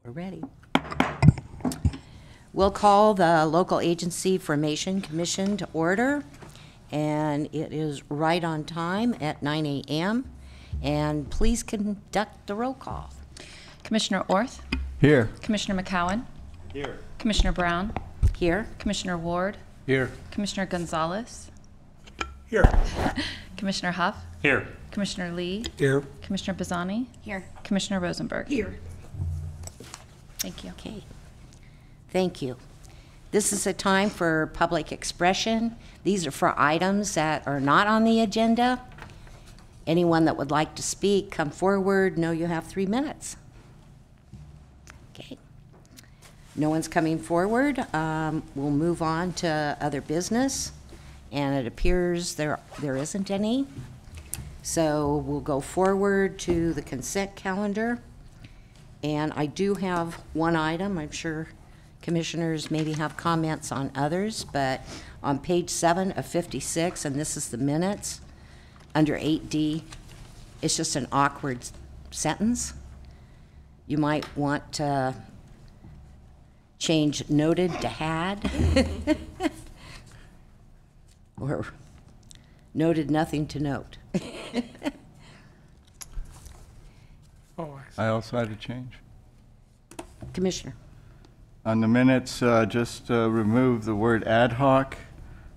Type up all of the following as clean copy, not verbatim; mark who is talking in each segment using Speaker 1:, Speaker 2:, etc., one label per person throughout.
Speaker 1: We're ready. We'll call the Local Agency Formation Commission to order, and it is right on time at 9 a.m. And please conduct the roll call.
Speaker 2: Commissioner Orth?
Speaker 3: Here.
Speaker 2: Commissioner McCowan?
Speaker 3: Here.
Speaker 2: Commissioner Brown?
Speaker 1: Here.
Speaker 2: Commissioner Ward?
Speaker 3: Here.
Speaker 2: Commissioner Gonzalez?
Speaker 3: Here.
Speaker 2: Commissioner Huff?
Speaker 3: Here.
Speaker 2: Commissioner Lee?
Speaker 3: Here.
Speaker 2: Commissioner Pisani?
Speaker 1: Here.
Speaker 2: Commissioner Rosenberg?
Speaker 1: Here.
Speaker 2: Thank you.
Speaker 1: Okay. Thank you. This is a time for public expression. These are for items that are not on the agenda. Anyone that would like to speak, come forward. Know you have 3 minutes. Okay. No one's coming forward. We'll move on to other business, and it appears there isn't any. So we'll go forward to the consent calendar. And I do have one item. I'm sure commissioners maybe have comments on others, but on page 7 of 56, and this is the minutes, under 8D, it's just an awkward sentence. You might want to change noted to had, or noted nothing to note.
Speaker 3: I also had a change.
Speaker 1: Commissioner.
Speaker 3: On the minutes, just remove the word ad hoc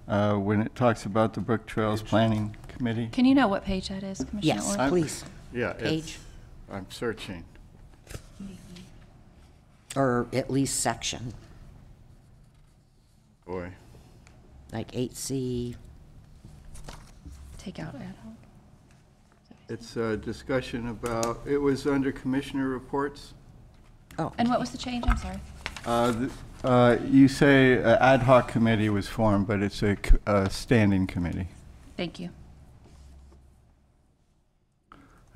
Speaker 3: when it talks about the Brook Trails Planning Committee.
Speaker 2: Can you know what page that is, Commissioner
Speaker 1: Yes,
Speaker 2: Orth?
Speaker 1: please.
Speaker 3: Yeah,
Speaker 1: Page.
Speaker 3: I'm searching.
Speaker 1: Or at least section,
Speaker 3: Boy.
Speaker 1: like 8C.
Speaker 2: Take out ad hoc.
Speaker 3: It's a discussion about, it was under commissioner reports.
Speaker 1: Oh,
Speaker 2: And what was the change? I'm sorry.
Speaker 3: You say ad hoc committee was formed, but it's a standing committee.
Speaker 2: Thank you.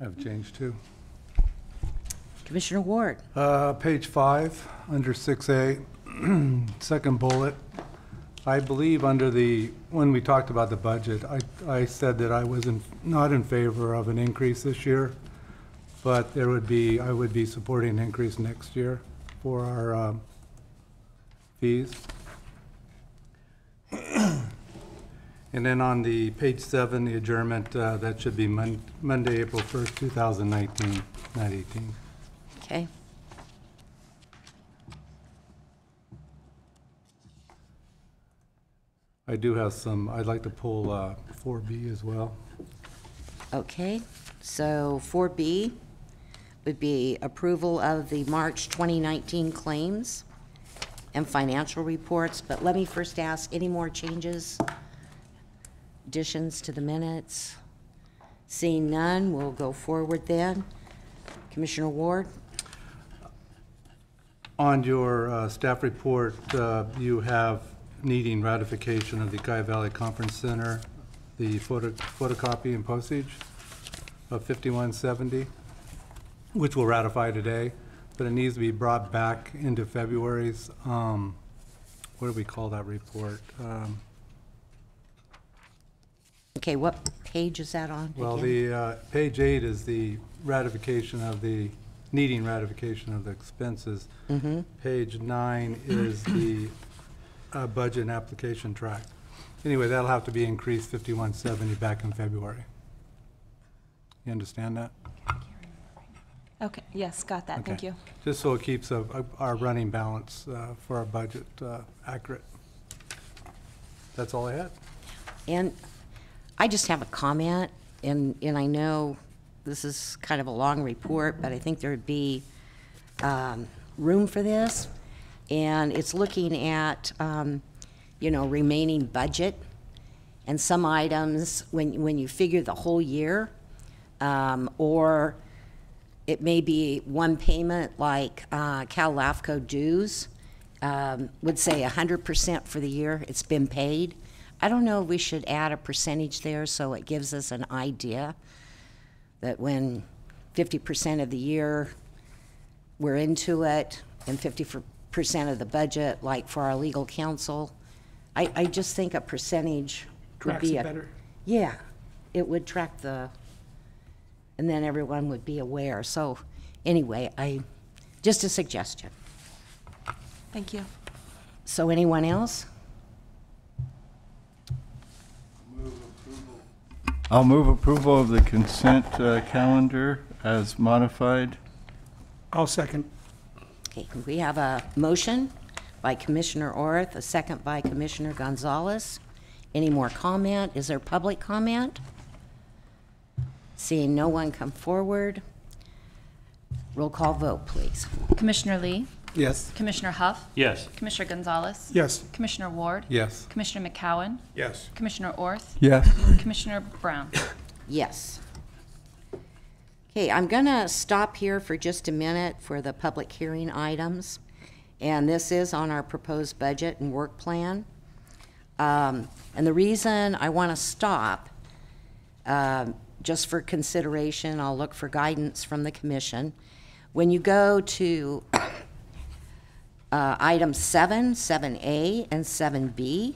Speaker 4: I have changed too.
Speaker 1: Commissioner Ward.
Speaker 4: Page 5, under 6A, second bullet. I believe under when we talked about the budget, I said that I was not in favor of an increase this year, but I would be supporting an increase next year for our fees. And then on the page 7, the adjournment, that should be Monday, April 1st, 2019, not 18.
Speaker 1: Okay.
Speaker 4: I do have some, I'd like to pull 4B as well.
Speaker 1: Okay, so 4B would be approval of the March 2019 claims and financial reports, but let me first ask, any more changes, additions to the minutes? Seeing none, we'll go forward then. Commissioner Ward?
Speaker 4: On your staff report, you have needing ratification of the Ukiah Valley Conference Center, the photocopy and postage of 5170, which we'll ratify today, but it needs to be brought back into February's, what do we call that report?
Speaker 1: Okay, what page is that on?
Speaker 4: Well,
Speaker 1: again?
Speaker 4: the page 8 is the ratification of the, needing ratification of the expenses.
Speaker 1: Mm-hmm.
Speaker 4: Page 9 is the budget and application track. Anyway, that'll have to be increased 5170 back in February. You understand that?
Speaker 5: Okay, yes, got that, thank
Speaker 4: Okay.
Speaker 5: you.
Speaker 4: Just so it keeps our running balance for our budget accurate. That's all I had.
Speaker 1: And I just have a comment, and I know this is kind of a long report, but I think there would be room for this. And it's looking at, remaining budget. And some items, when you figure the whole year, or it may be one payment like Cal LAFCO dues, would say 100% for the year it's been paid. I don't know if we should add a percentage there so it gives us an idea that when 50% of the year we're into it and 50% of the budget, like for our legal counsel, I just think a percentage would be better. Yeah, it would track the, and then everyone would be aware. So anyway, I Just a suggestion.
Speaker 5: Thank you.
Speaker 1: So anyone else?
Speaker 3: I'll move approval of the consent calendar as modified.
Speaker 6: I'll second.
Speaker 1: Okay, we have a motion by Commissioner Orth, a second by Commissioner Gonzalez. Any more comment? Is there public comment? Seeing no one come forward, roll call vote, please.
Speaker 2: Commissioner Lee,
Speaker 4: Yes.
Speaker 2: Commissioner Huff,
Speaker 7: Yes.
Speaker 2: Commissioner Gonzalez,
Speaker 6: Yes.
Speaker 2: Commissioner Ward,
Speaker 4: Yes.
Speaker 2: Commissioner McCowan,
Speaker 6: Yes.
Speaker 2: Commissioner Orth,
Speaker 3: Yes.
Speaker 2: Commissioner Brown.
Speaker 1: Yes. Okay, I'm going to stop here for just a minute for the public hearing items. And this is on our proposed budget and work plan. And the reason I want to stop, just for consideration, I'll look for guidance from the commission. When you go to items 7, 7A, and 7B,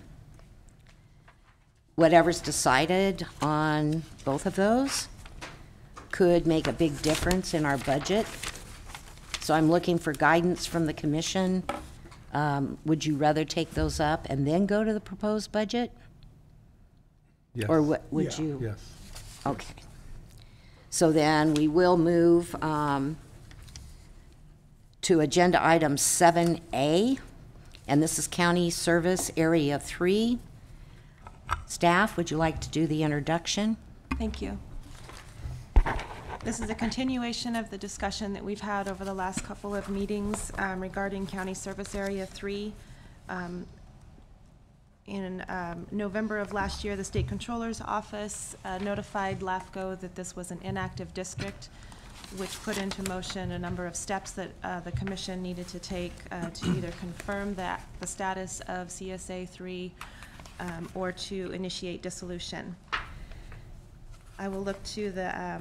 Speaker 1: whatever's decided on both of those could make a big difference in our budget. So I'm looking for guidance from the commission. Would you rather take those up and then go to the proposed budget?
Speaker 4: Yes.
Speaker 1: Or what would
Speaker 6: Yeah.
Speaker 1: you?
Speaker 4: Yes.
Speaker 1: Okay. So then we will move to agenda item 7A, and this is County Service Area 3. Staff, would you like to do the introduction?
Speaker 5: Thank you. This is a continuation of the discussion that we've had over the last couple of meetings regarding County Service Area 3. In November of last year, the State Controller's Office notified LAFCO that this was an inactive district, which put into motion a number of steps that the Commission needed to take to either confirm that the status of CSA 3 or to initiate dissolution. I will look to the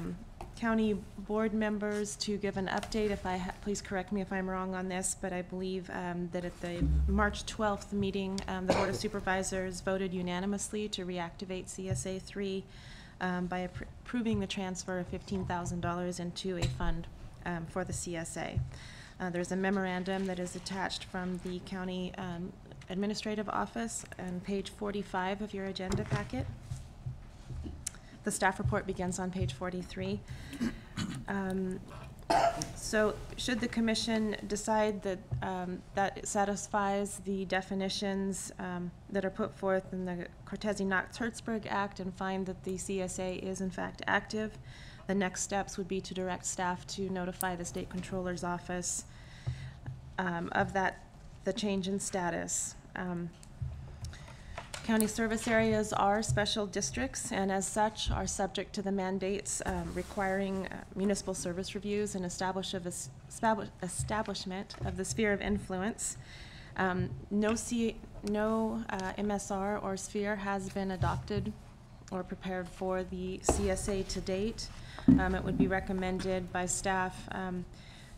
Speaker 5: county board members to give an update. If I please correct me if I'm wrong on this, but I believe that at the March 12th meeting, the Board of Supervisors voted unanimously to reactivate CSA 3 by approving the transfer of $15,000 into a fund for the CSA. There's a memorandum that is attached from the county administrative office on page 45 of your agenda packet. The staff report begins on page 43. So should the commission decide that that it satisfies the definitions that are put forth in the Cortese-Knox-Hertzberg Act and find that the CSA is in fact active, the next steps would be to direct staff to notify the State Controller's Office of the change in status. County service areas are special districts and as such are subject to the mandates requiring municipal service reviews and establishment of the sphere of influence. No MSR or sphere has been adopted or prepared for the CSA to date. It would be recommended by staff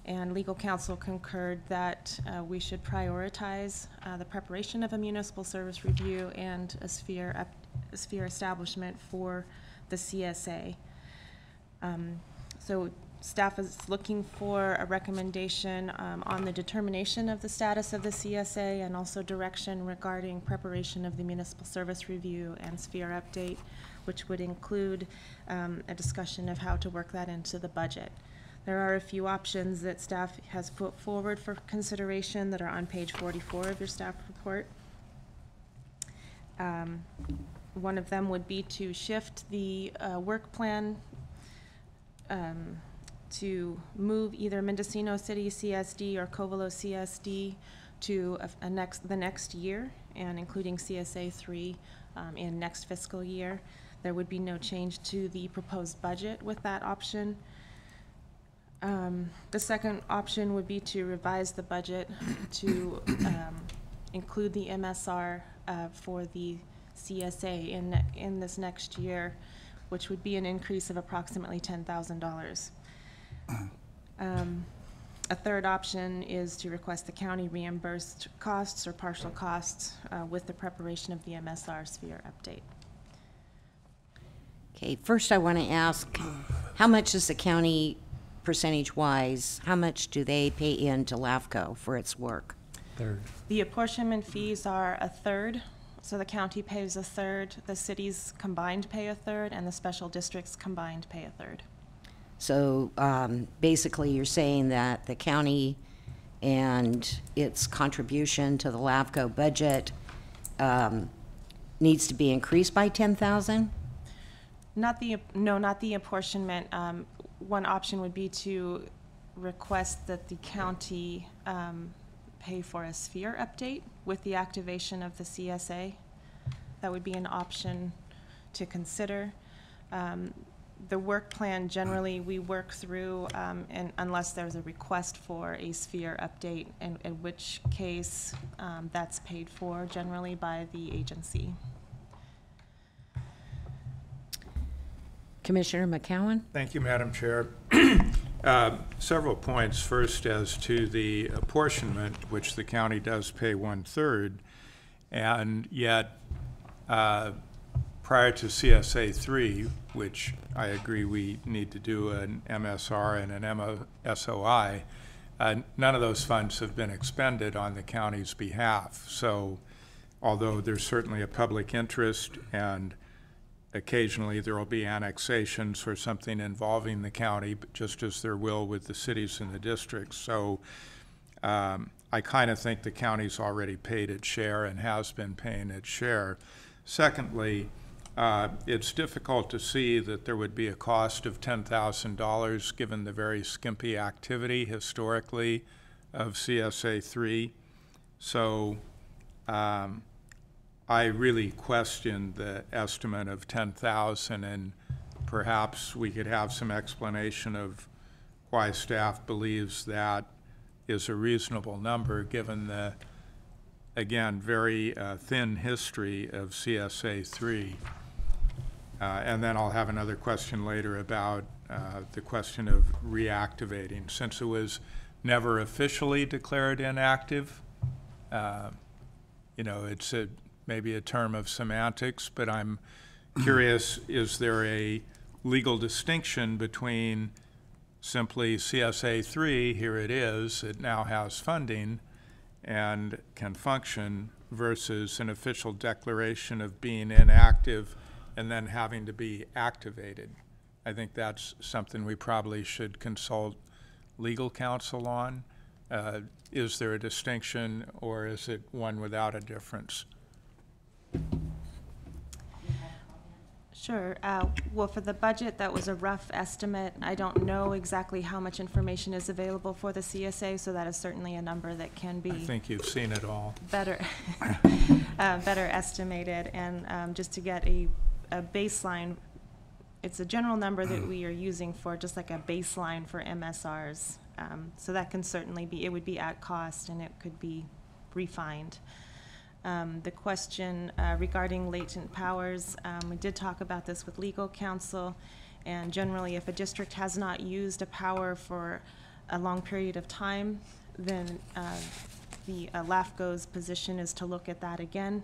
Speaker 5: and legal counsel concurred that we should prioritize the preparation of a municipal service review and a sphere establishment for the CSA. So staff is looking for a recommendation on the determination of the status of the CSA and also direction regarding preparation of the municipal service review and sphere update, which would include a discussion of how to work that into the budget. There are a few options that staff has put forward for consideration that are on page 44 of your staff report. One of them would be to shift the work plan to move either Mendocino City CSD or Covelo CSD to the next year, and including CSA 3 in next fiscal year. There would be no change to the proposed budget with that option. The second option would be to revise the budget to include the MSR for the CSA in this next year, which would be an increase of approximately $10,000. A third option is to request the county reimbursed costs or partial costs with the preparation of the MSR sphere update.
Speaker 1: Okay, first I want to ask, how much is the county percentage-wise, how much do they pay into LAFCO for its work?
Speaker 4: Third.
Speaker 5: The apportionment fees are a third, so the county pays a third, the cities combined pay a third, and the special districts combined pay a third.
Speaker 1: So basically, you're saying that the county and its contribution to the LAFCO budget needs to be increased by 10,000?
Speaker 5: Not the apportionment. One option would be to request that the county pay for a sphere update with the activation of the CSA. That would be an option to consider. The work plan, generally, we work through, and unless there's a request for a sphere update, in which case that's paid for generally by the agency.
Speaker 1: Commissioner McCowan?
Speaker 7: Thank you, Madam Chair. Several points. First, as to the apportionment, which the county does pay 1/3, and yet prior to CSA 3, which I agree we need to do an MSR and an MSOI, none of those funds have been expended on the county's behalf. So although there's certainly a public interest and occasionally there will be annexations or something involving the county, but just as there will with the cities and the districts. So I kind of think the county's already paid its share and has been paying its share. Secondly, it's difficult to see that there would be a cost of $10,000 given the very skimpy activity historically of CSA 3. So I really question the estimate of 10,000, and perhaps we could have some explanation of why staff believes that is a reasonable number given the, again, very thin history of CSA 3. And then I'll have another question later about the question of reactivating. Since it was never officially declared inactive, you know, it's maybe a term of semantics, but I'm curious, is there a legal distinction between simply CSA 3, here it is, it now has funding and can function, versus an official declaration of being inactive and then having to be activated? I think that's something we probably should consult legal counsel on. Is there a distinction, or is it one without a difference?
Speaker 5: Sure. Well, for the budget, that was a rough estimate. I don't know exactly how much information is available for the CSA, so that is certainly a number that can be
Speaker 7: I think you've seen it all.
Speaker 5: better better estimated. And just to get a baseline, it's a general number that we are using for just like a baseline for MSRs. So that can certainly be, it would be at cost and it could be refined. The question regarding latent powers, we did talk about this with legal counsel, and generally if a district has not used a power for a long period of time, then the LAFCO's position is to look at that again,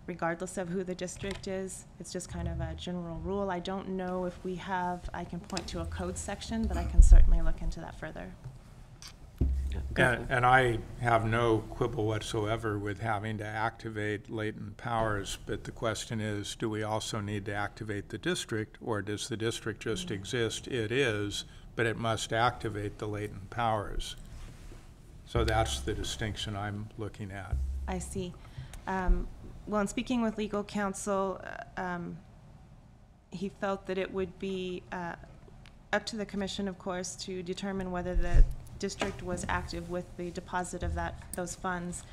Speaker 5: regardless of who the district is. It's just kind of a general rule. I don't know if we have, I can point to a code section, but I can certainly look into that further.
Speaker 7: And I have no quibble whatsoever with having to activate latent powers, but the question is, do we also need to activate the district, or does the district just exist? It is, but it must activate the latent powers. So that's the distinction I'm looking at.
Speaker 5: I see. Well, in speaking with legal counsel, he felt that it would be up to the commission, of course, to determine whether the district was active with the deposit of those funds.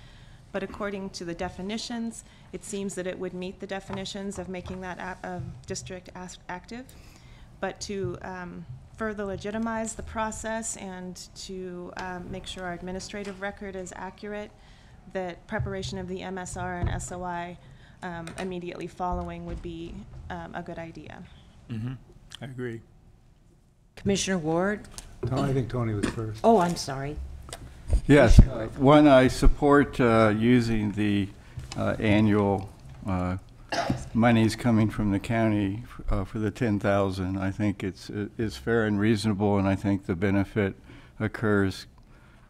Speaker 5: But according to the definitions, it seems that it would meet the definitions of making that district active. But to further legitimize the process and to make sure our administrative record is accurate, that preparation of the MSR and SOI immediately following would be a good idea.
Speaker 7: Mm-hmm. I agree.
Speaker 1: Commissioner Ward?
Speaker 4: I think Tony was first.
Speaker 1: Oh, I'm sorry.
Speaker 3: Yes, one, I support using the annual monies coming from the county for the 10,000. I think it's fair and reasonable, and I think the benefit occurs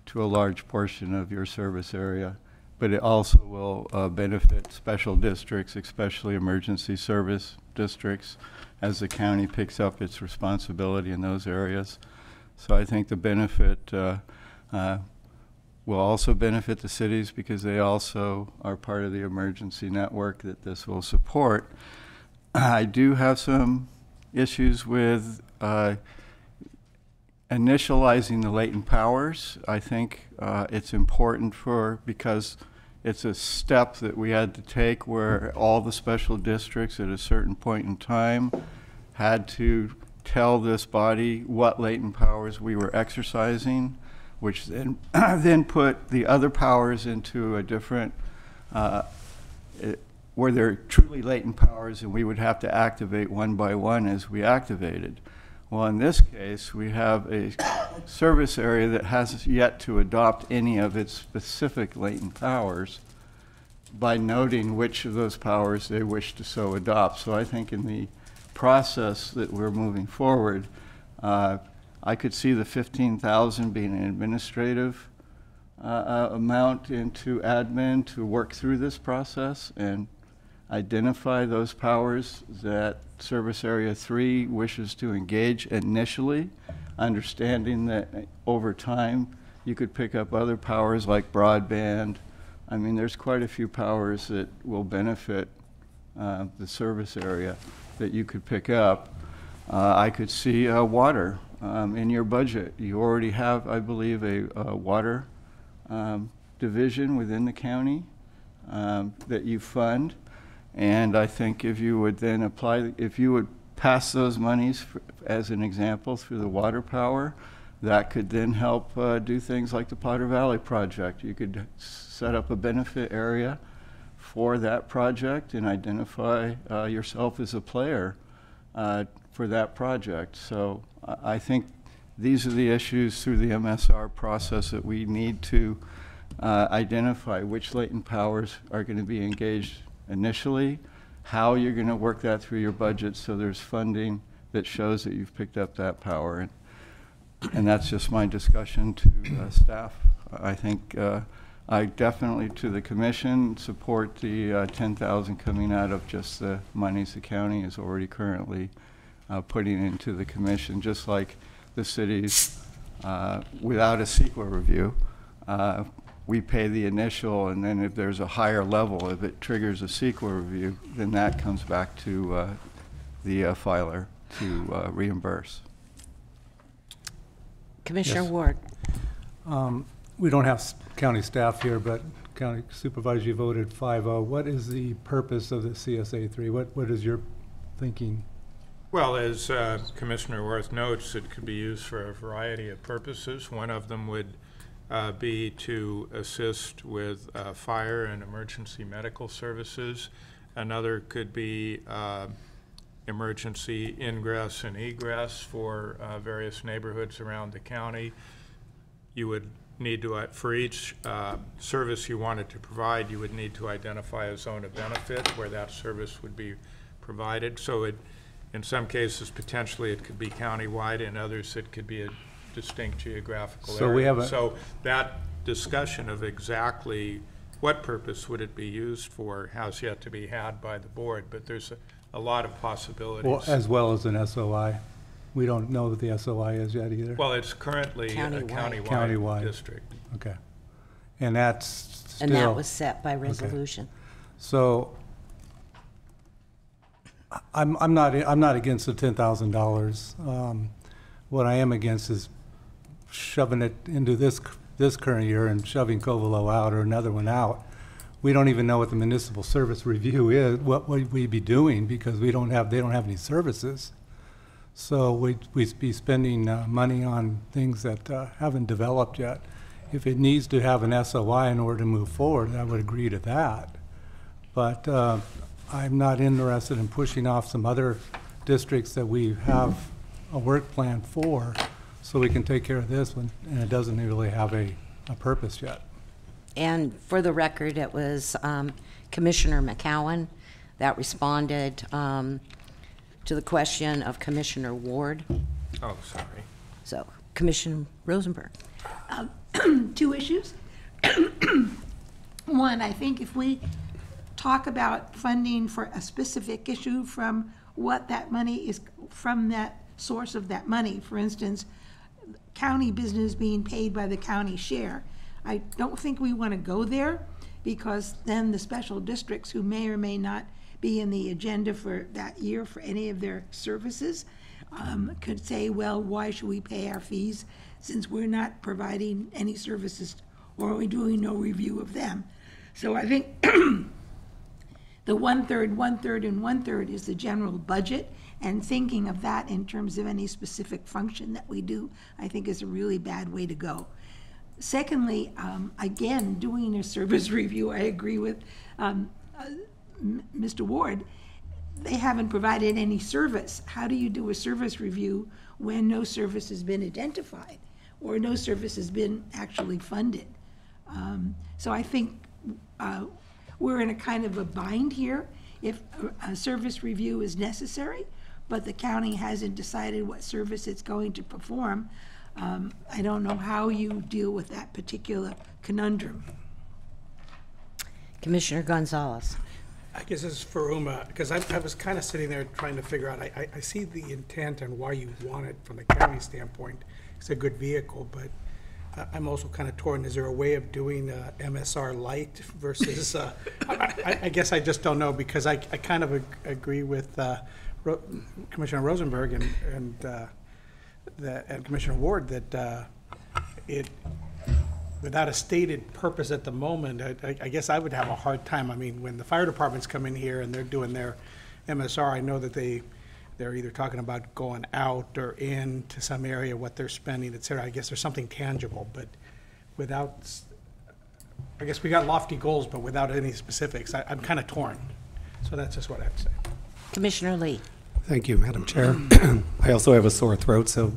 Speaker 3: to a large portion of your service area. But it also will benefit special districts, especially emergency service districts, as the county picks up its responsibility in those areas. So I think the benefit will also benefit the cities because they also are part of the emergency network that this will support. I do have some issues with initializing the latent powers. I think it's important because it's a step that we had to take where all the special districts at a certain point in time had to tell this body what latent powers we were exercising, which then then put the other powers into a different, where they're truly latent powers, and we would have to activate one by one as we activated. Well, in this case, we have a service area that has yet to adopt any of its specific latent powers by noting which of those powers they wish to so adopt. So I think in the process that we're moving forward, I could see the 15,000 being an administrative amount into admin to work through this process and identify those powers that Service Area 3 wishes to engage initially, understanding that over time you could pick up other powers like broadband. I mean, there's quite a few powers that will benefit the service area that you could pick up. I could see water in your budget. You already have, I believe, a water division within the county that you fund. And I think if you would then apply, if you would pass those monies as an example through the water power, that could then help do things like the Potter Valley project. You could set up a benefit area for that project and identify yourself as a player for that project. So I think these are the issues through the MSR process that we need to identify which latent powers are going to be engaged initially, how you're going to work that through your budget so there's funding that shows that you've picked up that power. And that's just my discussion to staff. I think I definitely, to the commission, support the 10,000 coming out of just the monies the county is already currently putting into the commission, just like the cities without a CEQA review. We pay the initial, and then if there's a higher level, if it triggers a CEQA review, then that comes back to the filer to reimburse.
Speaker 1: Commissioner
Speaker 4: Yes.
Speaker 1: Ward.
Speaker 4: We don't have county staff here, but county supervisor, you voted 5-0. What is the purpose of the CSA 3? What is your thinking?
Speaker 7: Well, as Commissioner Worth notes, it could be used for a variety of purposes. One of them would be to assist with fire and emergency medical services. Another could be emergency ingress and egress for various neighborhoods around the county. You would need to, for each service you wanted to provide, you would need to identify a zone of benefit where that service would be provided. So in some cases, potentially it could be countywide, in others it could be a distinct geographical
Speaker 4: So
Speaker 7: area.
Speaker 4: we have
Speaker 7: So that discussion of exactly what purpose would it be used for has yet to be had by the board, but there's a lot of possibilities.
Speaker 4: Well, as well as an SOI. We don't know what the SOI is yet either.
Speaker 7: Well, it's currently a
Speaker 1: Countywide.
Speaker 4: Countywide.
Speaker 7: district.
Speaker 4: Okay. And that's still.
Speaker 1: And that was set by resolution.
Speaker 4: So I'm not against the $10,000. What I am against is shoving it into this current year and shoving Covelo out or another one out. We don't even know what the municipal service review is, what would we be doing, because they don't have any services. So we'd be spending money on things that haven't developed yet. If it needs to have an SOI in order to move forward, I would agree to that. But I'm not interested in pushing off some other districts that we have a work plan for, so we can take care of this one, and it doesn't really have a purpose yet.
Speaker 1: And for the record, it was Commissioner McCowan that responded to the question of Commissioner Ward.
Speaker 8: Oh, sorry.
Speaker 1: So, Commissioner Rosenberg.
Speaker 9: Two issues. One, I think if we talk about funding for a specific issue from what that money is, from that source of that money, for instance, county business being paid by the county share, I don't think we want to go there, because then the special districts who may or may not be in the agenda for that year for any of their services could say, well, why should we pay our fees since we're not providing any services, or are we doing no review of them? So I think the 1/3, 1/3, and 1/3 is the general budget, and thinking of that in terms of any specific function that we do, I think is a really bad way to go. Secondly, again, doing a service review, I agree with Mr. Ward. They haven't provided any service. How do you do a service review when no service has been identified or no service has been actually funded? So I think we're in a kind of a bind here if a service review is necessary, but the county hasn't decided what service it's going to perform. I don't know how you deal with that particular conundrum.
Speaker 1: Commissioner Gonzalez.
Speaker 6: I guess this is for Uma, because I was kind of sitting there trying to figure out, I see the intent and why you want it from the county standpoint. It's a good vehicle, but I'm also kind of torn. Is there a way of doing MSR light versus, I guess I just don't know, because I kind of agree with Commissioner Rosenberg and Commissioner Ward that without a stated purpose at the moment, I guess I would have a hard time. I mean, when the fire departments come in here and they're doing their MSR, I know that they're either talking about going out or in to some area, what they're spending, et cetera. I guess there's something tangible, but without, I guess we got lofty goals, but without any specifics, I'm kind of torn. So that's just what I have to say.
Speaker 1: Commissioner Lee.
Speaker 10: Thank you, Madam Chair. I also have a sore throat, so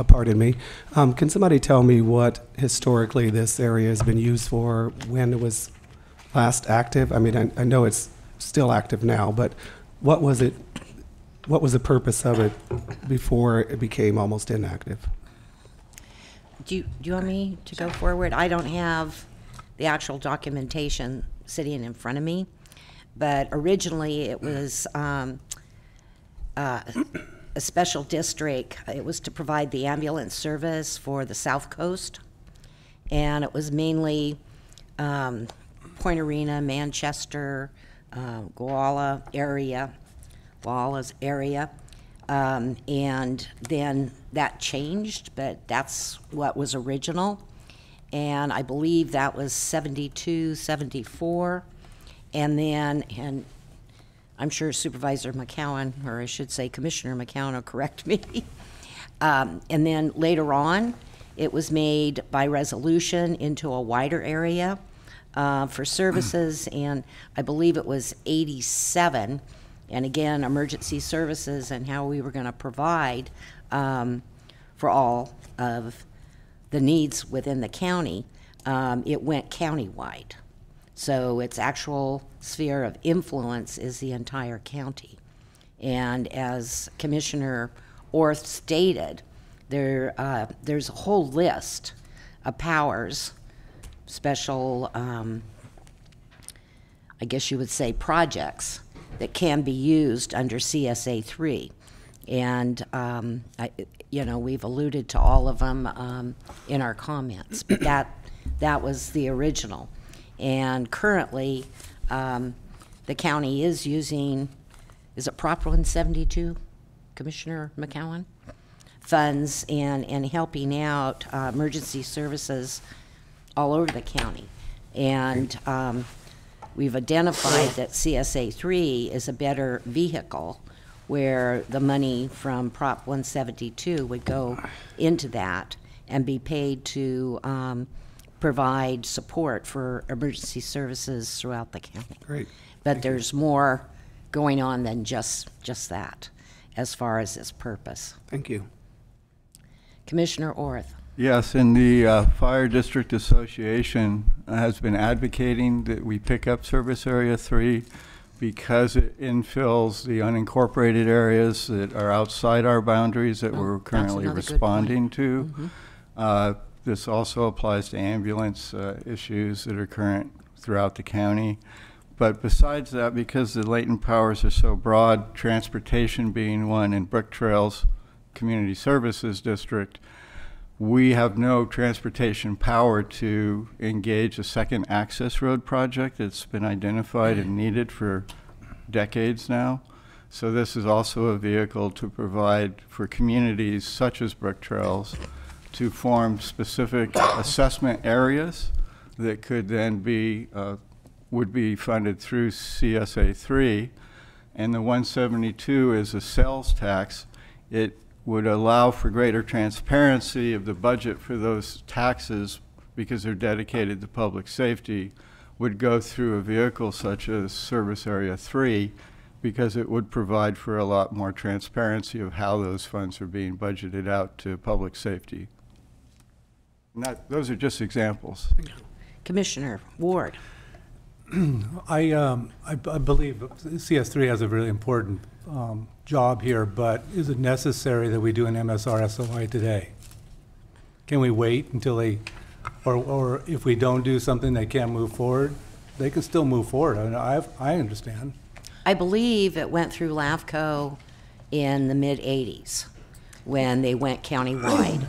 Speaker 10: pardon me. Can somebody tell me what historically this area has been used for, when it was last active? I mean, I know it's still active now, but what was it? What was the purpose of it before it became almost inactive?
Speaker 1: Do you want me to go forward? I don't have the actual documentation sitting in front of me, but originally it was a special district. It was to provide the ambulance service for the South Coast, and it was mainly Point Arena, Manchester, Guala's area, and then that changed, but that's what was original, and I believe that was 72, 74, and then, I'm sure Supervisor McCowan, or I should say Commissioner McCowan, will correct me. And then later on, it was made by resolution into a wider area for services, and I believe it was 87. And again, emergency services and how we were going to provide for all of the needs within the county. It went countywide. So its actual sphere of influence is the entire county. And as Commissioner Orth stated, there's a whole list of powers, special, I guess you would say, projects that can be used under CSA 3. And, we've alluded to all of them in our comments, but that was the original. And currently, the county is using, is it Prop 172, Commissioner McCowan? Funds and helping out emergency services all over the county. And we've identified that CSA 3 is a better vehicle where the money from Prop 172 would go into that and be paid to provide support for emergency services throughout the county.
Speaker 10: Great.
Speaker 1: But there's more going on than just that as far as its purpose.
Speaker 10: Thank you.
Speaker 1: Commissioner Orth.
Speaker 3: Yes, and the Fire District Association has been advocating that we pick up Service Area 3 because it infills the unincorporated areas that are outside our boundaries that we're currently
Speaker 1: another good
Speaker 3: responding to. This also applies to ambulance issues that are current throughout the county. But besides that, because the latent powers are so broad, transportation being one, and Brook Trails Community Services District, we have no transportation power to engage a second access road project that's been identified and needed for decades now. So this is also a vehicle to provide for communities such as Brook Trails to form specific assessment areas that could then be, would be funded through CSA 3. And the 172 is a sales tax. It would allow for greater transparency of the budget for those taxes because they're dedicated to public safety, would go through a vehicle such as Service Area 3 because it would provide for a lot more transparency of how those funds are being budgeted out to public safety. Those are just examples.
Speaker 1: Commissioner Ward.
Speaker 4: I believe CS3 has a really important job here, but is it necessary that we do an MSR SOI today? Can we wait until they, or if we don't do something, they can't move forward? They can still move forward. I understand.
Speaker 1: I believe it went through LAFCO in the mid-'80s when they went countywide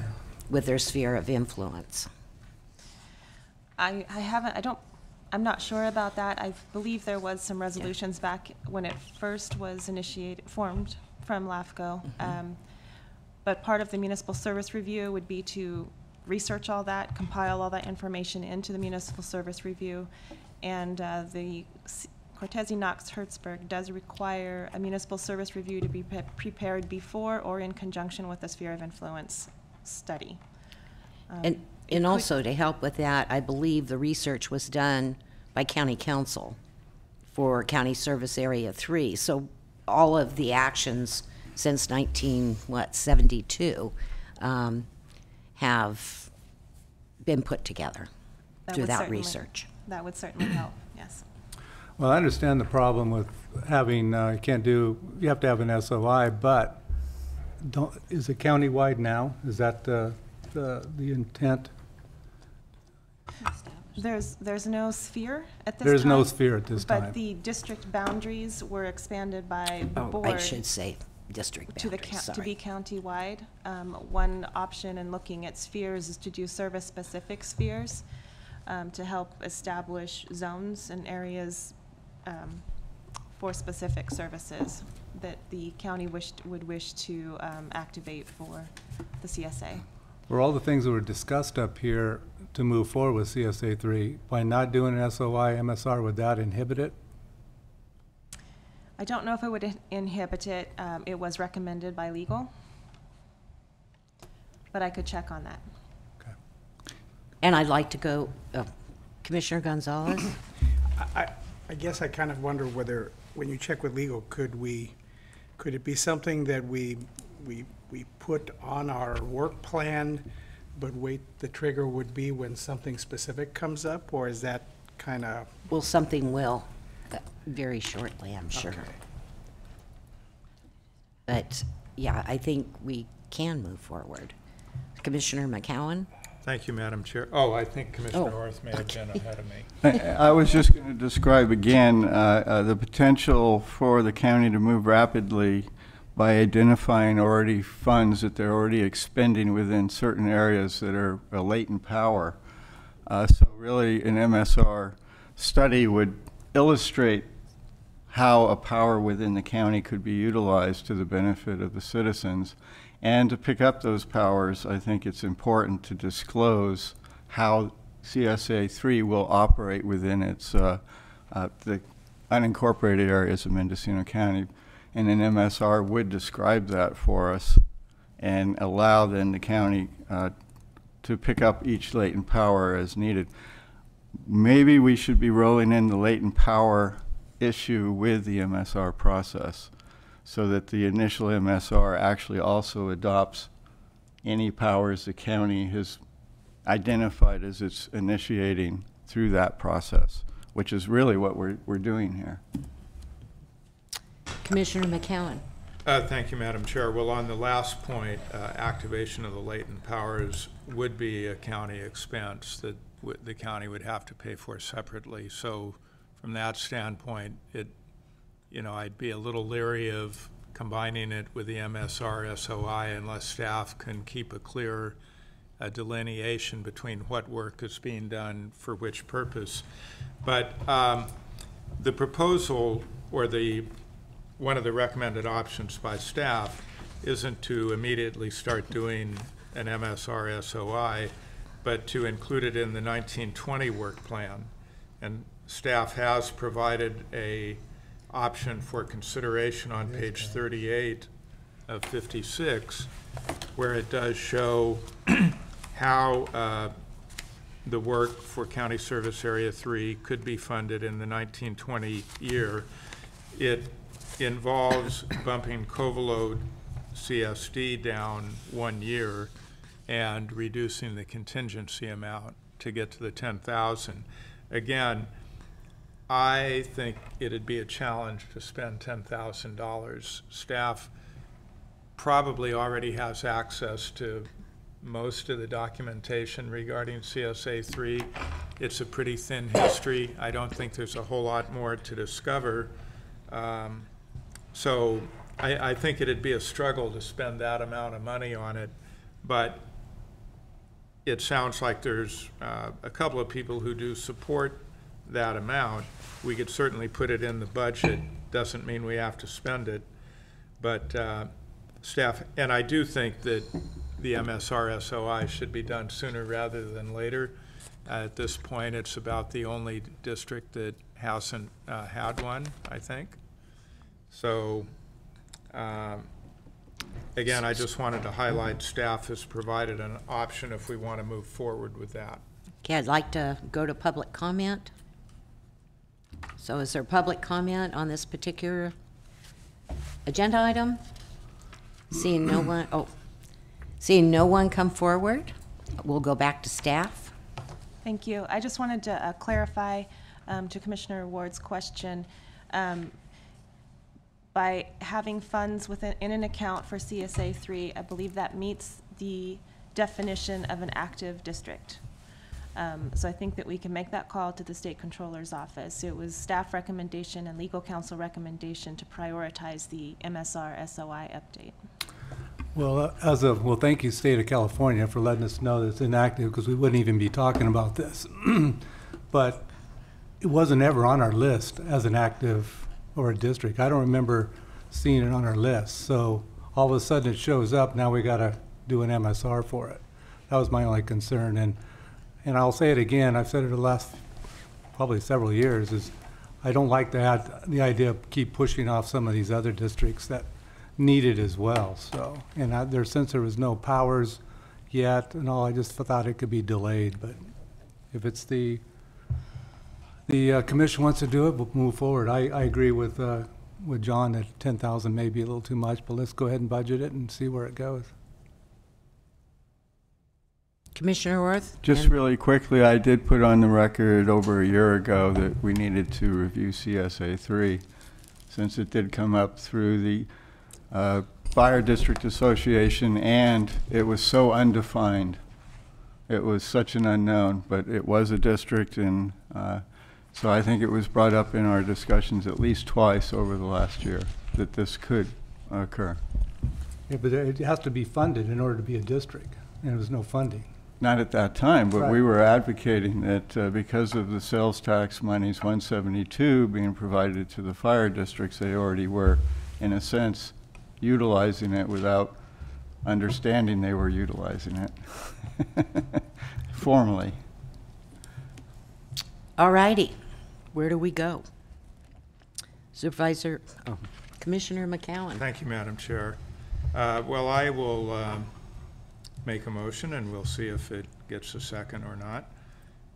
Speaker 1: with their sphere of influence.
Speaker 5: I'm not sure about that. I believe there was some resolutions back when it first was formed from LAFCO. But part of the municipal service review would be to research all that, compile all that information into the municipal service review. And the Cortese-Knox-Hertzberg does require a municipal service review to be prepared before or in conjunction with the sphere of influence study.
Speaker 1: And also to help with that, I believe the research was done by county council for County Service Area 3. So all of the actions since 1972 have been put together through that research.
Speaker 5: That would certainly help, yes.
Speaker 4: Well, I understand the problem with having, you have to have an SOI, but is it countywide now? Is that the intent?
Speaker 5: There's no sphere at this time.
Speaker 4: There's no sphere at this time.
Speaker 5: But the district boundaries were expanded by the board.
Speaker 1: I should say district boundaries,
Speaker 5: To be countywide. One option in looking at spheres is to do service-specific spheres to help establish zones and areas for specific services that the county would wish to activate for the CSA.
Speaker 4: For all the things that were discussed up here to move forward with CSA 3, by not doing an SOI, MSR, would that inhibit it?
Speaker 5: I don't know if it would inhibit it. It was recommended by legal, but I could check on that.
Speaker 4: Okay.
Speaker 1: And I'd like to go, Commissioner Gonzalez?
Speaker 6: I guess I kind of wonder whether, when you check with legal, could it be something that we put on our work plan, but wait, the trigger would be when something specific comes up, or is that kind of?
Speaker 1: Well, something will, very shortly, I'm sure.
Speaker 6: Okay.
Speaker 1: But, yeah, I think we can move forward. Commissioner McCowan?
Speaker 7: Thank you, Madam Chair. Oh, I think Commissioner
Speaker 1: Oh,
Speaker 7: North may have been ahead of me.
Speaker 3: I was just going to describe again the potential for the county to move rapidly by identifying already funds that they're already expending within certain areas that are a latent power. So really an MSR study would illustrate how a power within the county could be utilized to the benefit of the citizens. And to pick up those powers, I think it's important to disclose how CSA 3 will operate within its the unincorporated areas of Mendocino County. And an MSR would describe that for us and allow then the county to pick up each latent power as needed. Maybe we should be rolling in the latent power issue with the MSR process so that the initial MSR actually also adopts any powers the county has identified as it's initiating through that process, which is really what we're doing here.
Speaker 1: Commissioner McCowan.
Speaker 7: Thank you, Madam Chair. Well, on the last point, activation of the latent powers would be a county expense that the county would have to pay for separately. So from that standpoint, I'd be a little leery of combining it with the MSR SOI unless staff can keep a clear delineation between what work is being done for which purpose. But the proposal, or one of the recommended options by staff, isn't to immediately start doing an MSR SOI, but to include it in the 1920 work plan. And staff has provided a option for consideration on page 38 of 56, where it does show how the work for County Service Area 3 could be funded in the 1920 year. It involves bumping Covelo CSD down 1 year and reducing the contingency amount to get to the 10,000. Again, I think it'd be a challenge to spend $10,000. Staff probably already has access to most of the documentation regarding CSA 3. It's a pretty thin history. I don't think there's a whole lot more to discover. So I think it'd be a struggle to spend that amount of money on it, but it sounds like there's a couple of people who do support that amount. We could certainly put it in the budget. Doesn't mean we have to spend it, but staff, and I do think that the MSR SOI should be done sooner rather than later. At this point, it's about the only district that hasn't had one, I think. So, again, I just wanted to highlight staff has provided an option if we want to move forward with that.
Speaker 1: Okay, I'd like to go to public comment. So is there public comment on this particular agenda item? Seeing no one come forward, we'll go back to staff.
Speaker 5: Thank you. I just wanted to clarify to Commissioner Ward's question. By having funds in an account for CSA 3, I believe that meets the definition of an active district. So I think that we can make that call to the State Controller's Office. It was staff recommendation and legal counsel recommendation to prioritize the MSR SOI update.
Speaker 4: Well, thank you, State of California, for letting us know that it's inactive, because we wouldn't even be talking about this. But it wasn't ever on our list as an active or a district. I don't remember seeing it on our list. So all of a sudden it shows up, now we got to do an MSR for it. That was my only concern. And I'll say it again, I've said it the last probably several years, is I don't like the idea of keep pushing off some of these other districts that need it as well. So, and since there was no powers yet and all, I just thought it could be delayed. But if it's the commission wants to do it, we'll move forward. I agree with John that 10,000 may be a little too much, but let's go ahead and budget it and see where it goes.
Speaker 1: Commissioner Worth?
Speaker 3: Just really quickly, I did put on the record over a year ago that we needed to review CSA 3, since it did come up through the Fire District Association, and it was so undefined. It was such an unknown, but it was a district, and so I think it was brought up in our discussions at least twice over the last year that this could occur.
Speaker 4: Yeah, but it has to be funded in order to be a district, and there was no funding.
Speaker 3: Not at that time, but
Speaker 4: Right.
Speaker 3: we were advocating that because of the sales tax monies 172 being provided to the fire districts, they already were, in a sense, utilizing it without understanding they were utilizing it formally.
Speaker 1: All righty, where do we go? Commissioner McCowan.
Speaker 7: Thank you, Madam Chair. Well, I will make a motion, and we'll see if it gets a second or not.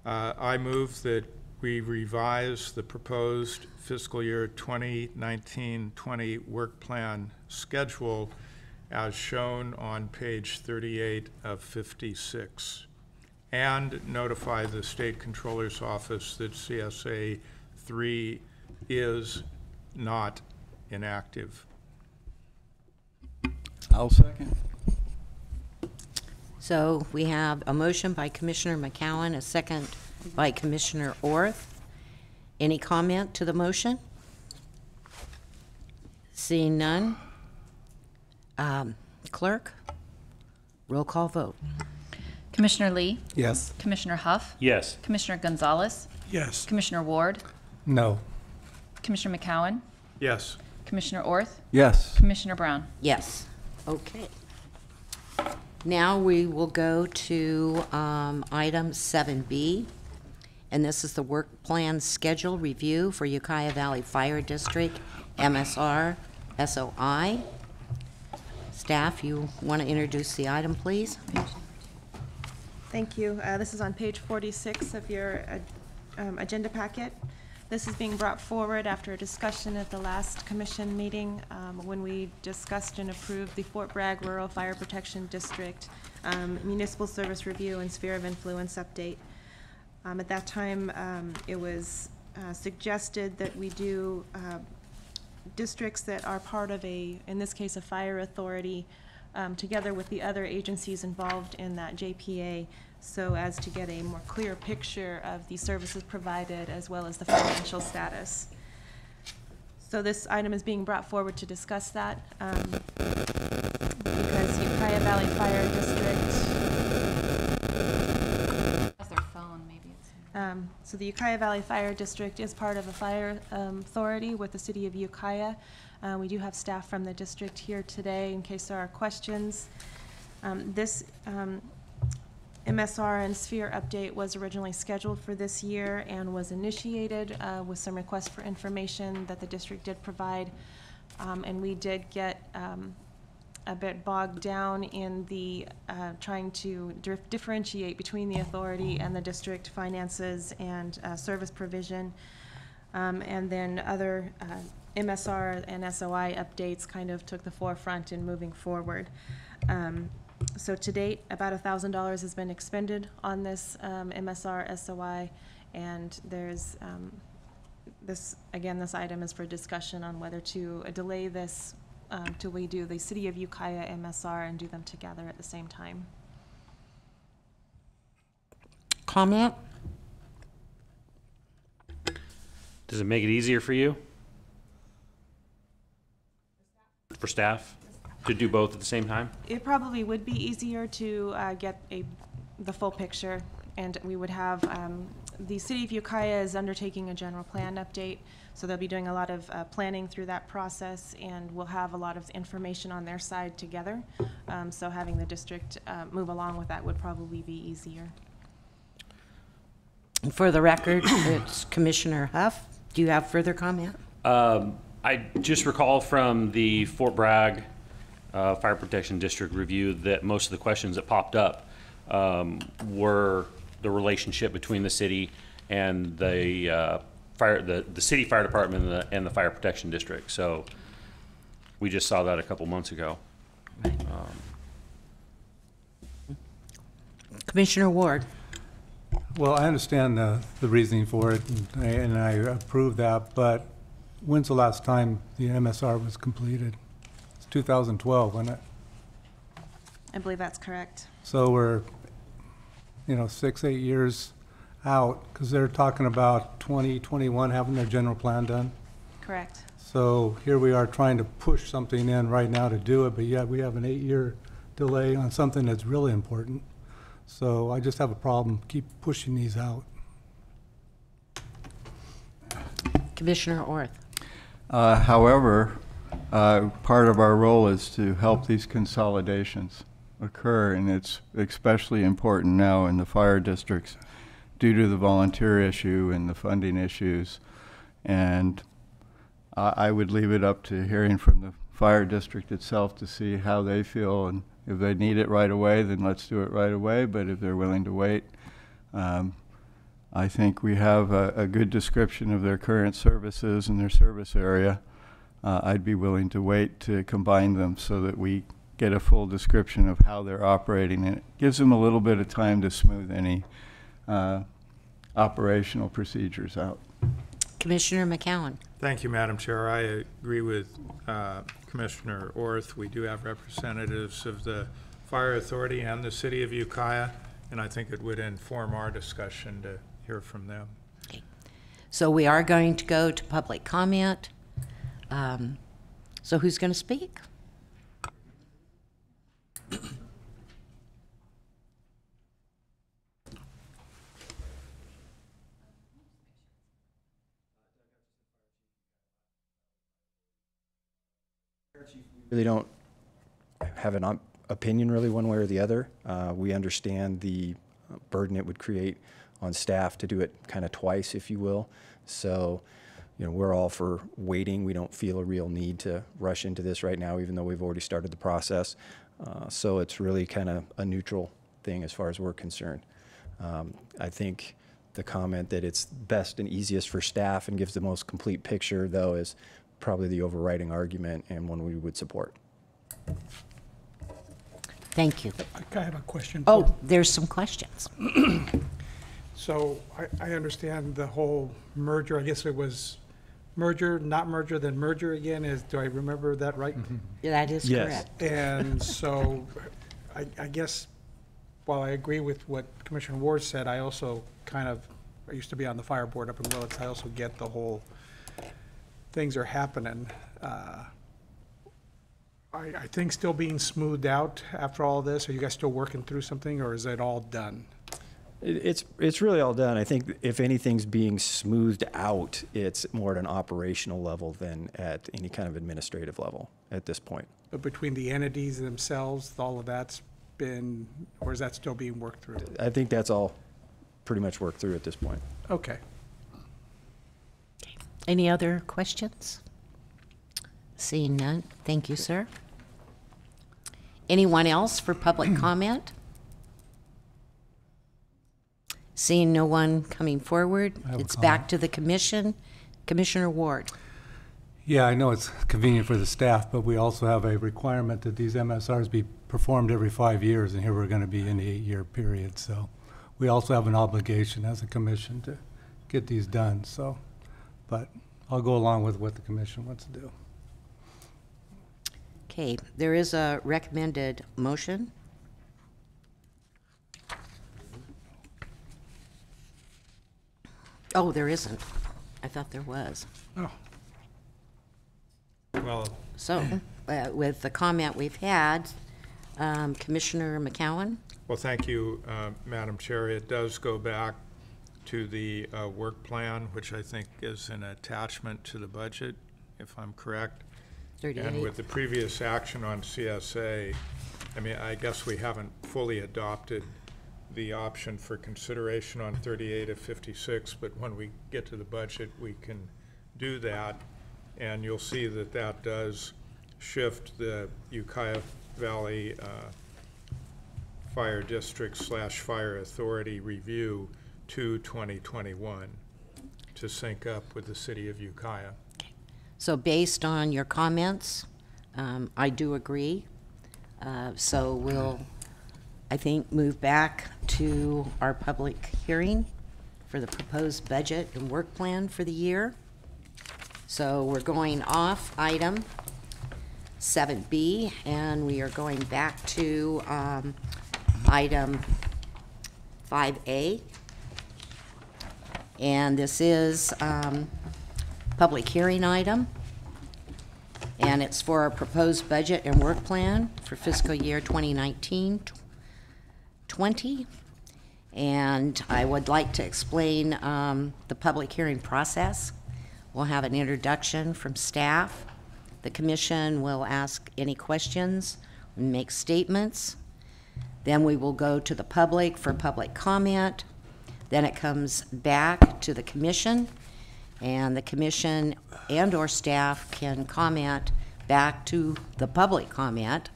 Speaker 7: I move that we revise the proposed fiscal year 2019-20 work plan schedule as shown on page 38 of 56, and notify the State Controller's Office that CSA 3 is not inactive.
Speaker 3: I'll second.
Speaker 1: So we have a motion by Commissioner McCowan, a second by Commissioner Orth. Any comment to the motion? Seeing none. Clerk, roll call vote.
Speaker 2: Commissioner Lee,
Speaker 10: Yes.
Speaker 2: Commissioner Huff,
Speaker 8: Yes.
Speaker 2: Commissioner Gonzalez,
Speaker 6: Yes.
Speaker 2: Commissioner Ward,
Speaker 4: No.
Speaker 2: Commissioner McCowan,
Speaker 7: Yes.
Speaker 2: Commissioner Orth,
Speaker 3: Yes.
Speaker 2: Commissioner Brown.
Speaker 1: Yes. Okay. Now we will go to item 7B, and this is the work plan schedule review for Ukiah Valley Fire District, MSR, SOI. Staff, you want to introduce the item, please?
Speaker 5: Thank you. This is on page 46 of your agenda packet. This is being brought forward after a discussion at the last commission meeting when we discussed and approved the Fort Bragg Rural Fire Protection District Municipal Service Review and Sphere of Influence Update. At that time, it was suggested that we do districts that are part of in this case, a fire authority, together with the other agencies involved in that JPA, so as to get a more clear picture of the services provided as well as the financial status. So this item is being brought forward to discuss that because Ukiah Valley Fire District.
Speaker 2: That's their phone, maybe it's.
Speaker 5: So the Ukiah Valley Fire District is part of a fire authority with the city of Ukiah. We do have staff from the district here today in case there are questions. This MSR and Sphere update was originally scheduled for this year and was initiated with some requests for information that the district did provide. And we did get a bit bogged down in the trying to differentiate between the authority and the district finances and service provision. And then other MSR and SOI updates kind of took the forefront in moving forward. So to date, about $1,000 has been expended on this MSR SOI, and there's this item is for discussion on whether to delay this till we do the City of Ukiah MSR and do them together at the same time.
Speaker 1: Comment?
Speaker 8: Does it make it easier for you? For staff to do both at the same time?
Speaker 5: It probably would be easier to get the full picture, and we would have, the City of Ukiah is undertaking a general plan update, so they'll be doing a lot of planning through that process, and we'll have a lot of information on their side together. So having the district move along with that would probably be easier.
Speaker 1: For the record, it's Commissioner Huff. Do you have further comment?
Speaker 8: I just recall from the Fort Bragg Fire Protection District review that most of the questions that popped up were the relationship between the city and the city fire department and the fire protection district. So we just saw that a couple months ago.
Speaker 1: Commissioner Ward.
Speaker 4: Well, I understand the reasoning for it, and I approve that, but when's the last time the MSR was completed? It's 2012, wasn't it?
Speaker 5: I believe that's correct.
Speaker 4: So we're, 6, 8 years out, because they're talking about 2021 having their general plan done.
Speaker 5: Correct.
Speaker 4: So here we are trying to push something in right now to do it, but yet we have an 8-year delay on something that's really important. So I just have a problem, keep pushing these out.
Speaker 1: Commissioner Orth.
Speaker 3: However, part of our role is to help these consolidations occur, and it's especially important now in the fire districts due to the volunteer issue and the funding issues. And I would leave it up to hearing from the fire district itself to see how they feel, and if they need it right away, then let's do it right away. But if they're willing to wait, I think we have a good description of their current services and their service area. I'd be willing to wait to combine them so that we get a full description of how they're operating, and it gives them a little bit of time to smooth any operational procedures out.
Speaker 1: Commissioner McCowan.
Speaker 7: Thank you, Madam Chair. I agree with Commissioner Orth. We do have representatives of the Fire Authority and the City of Ukiah, and I think it would inform our discussion to hear from them.
Speaker 1: Okay. So we are going to go to public comment. So who's going to speak?
Speaker 11: Really don't have an opinion really one way or the other. We understand the burden it would create on staff to do it kind of twice, if you will. So, you know, we're all for waiting. We don't feel a real need to rush into this right now, even though we've already started the process. So it's really kind of a neutral thing as far as we're concerned. I think the comment that it's best and easiest for staff and gives the most complete picture, though, is probably the overriding argument and one we would support.
Speaker 1: Thank you.
Speaker 6: I have a question.
Speaker 1: Oh, there's some questions.
Speaker 6: So I understand the whole merger, I guess it was merger, not merger, then merger again, do I remember that right?
Speaker 1: That is
Speaker 11: Yes.
Speaker 1: correct.
Speaker 6: And so I guess while I agree with what Commissioner Ward said, I also I used to be on the fire board up in Willits, I also get the whole things are happening. I think still being smoothed out after all this? Are you guys still working through something, or is it all done?
Speaker 11: It's really all done. I think if anything's being smoothed out, it's more at an operational level than at any kind of administrative level at this point.
Speaker 6: But between the entities themselves, all of that's been, or is that still being worked through?
Speaker 11: I think that's all pretty much worked through at this point.
Speaker 6: Okay.
Speaker 1: Any other questions? Seeing none, thank you, sir. Anyone else for public comment? Seeing no one coming forward,
Speaker 4: have a
Speaker 1: it's back to the commission. Commissioner Ward.
Speaker 4: Yeah, I know it's convenient for the staff, but we also have a requirement that these MSRs be performed every 5 years, and here we're going to be in the 8-year period. So we also have an obligation as a commission to get these done. So, but I'll go along with what the commission wants to do.
Speaker 1: Okay, there is a recommended motion. Oh, there isn't. I thought there was.
Speaker 6: Oh,
Speaker 7: Well,
Speaker 1: So, with the comment we've had, Commissioner McCowan?
Speaker 7: well, thank you, Madam Chair. It does go back to the work plan, which I think is an attachment to the budget, if I'm correct.
Speaker 1: 38.
Speaker 7: And with the previous action on CSA, I mean, I guess we haven't fully adopted the option for consideration on 38 of 56, but when we get to the budget, we can do that. And you'll see that that does shift the Ukiah Valley Fire District / Fire Authority review to 2021 to sync up with the city of Ukiah.
Speaker 1: So based on your comments, I do agree. So we'll, I think, move back to our public hearing for the proposed budget and work plan for the year. So we're going off item 7B, and we are going back to item 5A. And this is public hearing item, and it's for our proposed budget and work plan for fiscal year 2019-20. And I would like to explain the public hearing process. We'll have an introduction from staff. The commission will ask any questions and make statements. Then we will go to the public for public comment. Then it comes back to the commission, and the commission and/or staff can comment back to the public comment.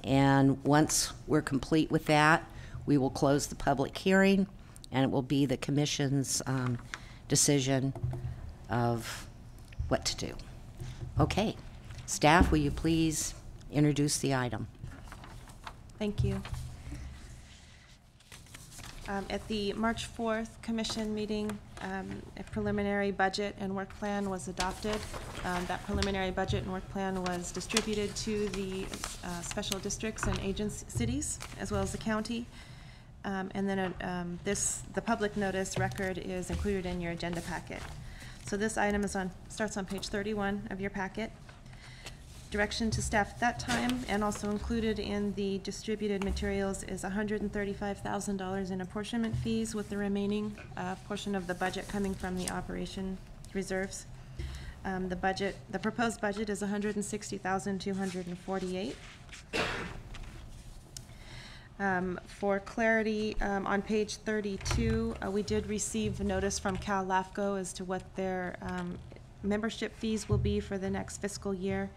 Speaker 1: And once we're complete with that, we will close the public hearing, and it will be the commission's decision of what to do. Okay, staff, will you please introduce the item?
Speaker 5: Thank you. At the March 4th Commission meeting, a preliminary budget and work plan was adopted. That preliminary budget and work plan was distributed to the special districts and cities, as well as the county. And then the public notice record is included in your agenda packet. So this item starts on page 31 of your packet. Direction to staff at that time, and also included in the distributed materials, is $135,000 in apportionment fees, with the remaining portion of the budget coming from the operation reserves. The proposed budget is $160,248. For clarity, on page 32, we did receive a notice from Cal LAFCO as to what their membership fees will be for the next fiscal year.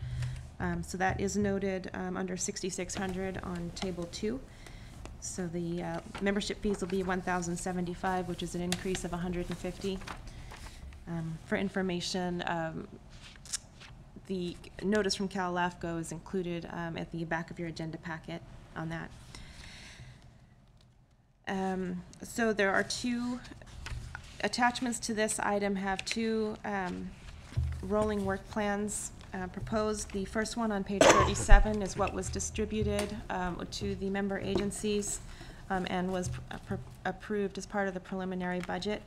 Speaker 5: So that is noted under 6,600 on table 2. So the membership fees will be $1,075, which is an increase of $150. For information, the notice from Cal LAFCO is included at the back of your agenda packet on that. So there are 2 attachments to this item, have 2 rolling work plans proposed. The first one on page 37 is what was distributed to the member agencies and was approved as part of the preliminary budget.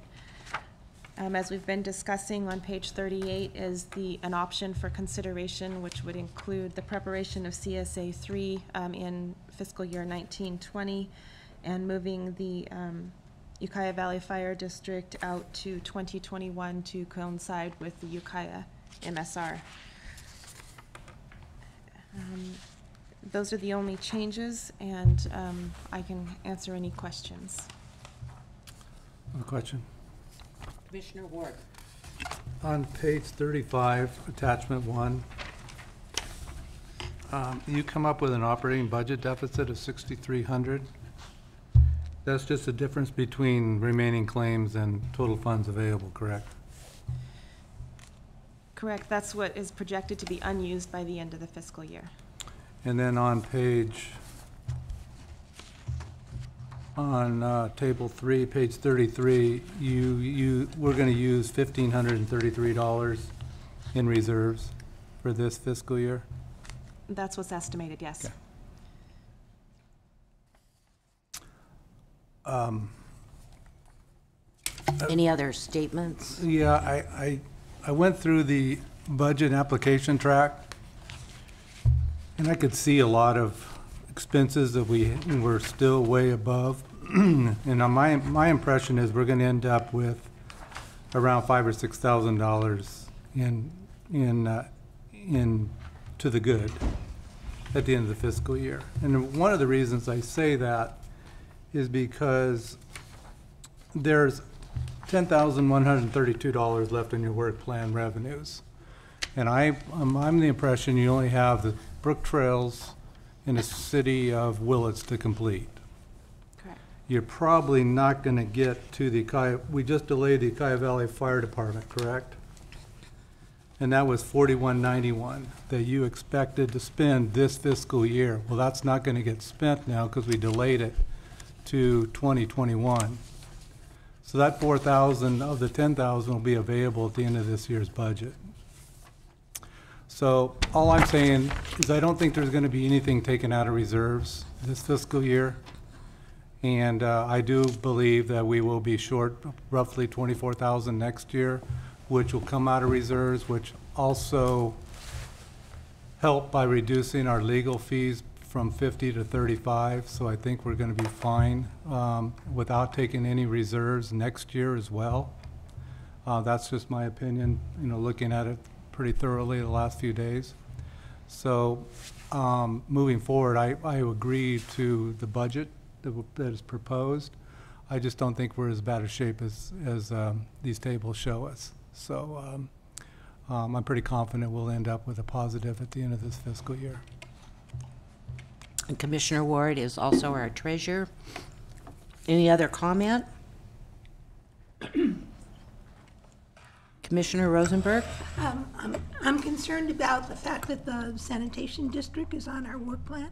Speaker 5: As we've been discussing, on page 38 is an option for consideration, which would include the preparation of CSA 3 in fiscal year 1920 and moving the Ukiah Valley Fire District out to 2021 to coincide with the Ukiah MSR. Those are the only changes, and I can answer any questions.
Speaker 4: A question?
Speaker 1: Commissioner Ward.
Speaker 4: On page 35, attachment 1, you come up with an operating budget deficit of $6,300. That's just the difference between remaining claims and total funds available, correct?
Speaker 5: Correct. That's what is projected to be unused by the end of the fiscal year.
Speaker 4: And then on table 3, page 33, we're going to use $1,533 in reserves for this fiscal year?
Speaker 5: That's what's estimated, yes.
Speaker 4: Okay.
Speaker 1: Any other statements?
Speaker 4: Yeah, I went through the budget application track, and I could see a lot of expenses that we're still way above. And my impression is we're going to end up with around $5,000 or $6,000 in to the good at the end of the fiscal year. And one of the reasons I say that is because there's $10,132 left in your work plan revenues. And I'm the impression you only have the brook trails in the city of Willits to complete.
Speaker 5: Correct.
Speaker 4: You're probably not going to get to the Ukiah, we just delayed the Ukiah Valley Fire Department, correct? And that was $41.91 that you expected to spend this fiscal year. Well, that's not going to get spent now because we delayed it to 2021. So that $4,000 of the $10,000 will be available at the end of this year's budget. So all I'm saying is I don't think there's going to be anything taken out of reserves this fiscal year. And I do believe that we will be short roughly $24,000 next year, which will come out of reserves, which also help by reducing our legal fees from 50 to 35. So I think we're going to be fine without taking any reserves next year as well. That's just my opinion, looking at it pretty thoroughly the last few days. So moving forward, I agree to the budget that is proposed. I just don't think we're as bad a shape as these tables show us. So I'm pretty confident we'll end up with a positive at the end of this fiscal year.
Speaker 1: And Commissioner Ward is also our treasurer. Any other comment? Commissioner Rosenberg?
Speaker 9: I'm concerned about the fact that the sanitation district is on our work plan.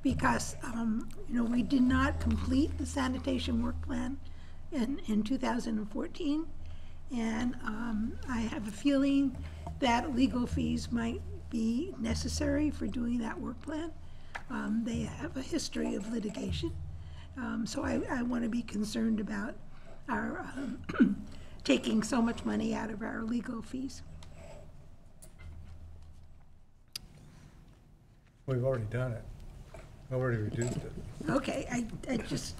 Speaker 9: because, we did not complete the sanitation work plan in 2014. And I have a feeling that legal fees might be necessary for doing that work plan. They have a history of litigation. So I want to be concerned about our taking so much money out of our legal fees.
Speaker 4: We've already done it. Already reduced it.
Speaker 9: Okay, I just,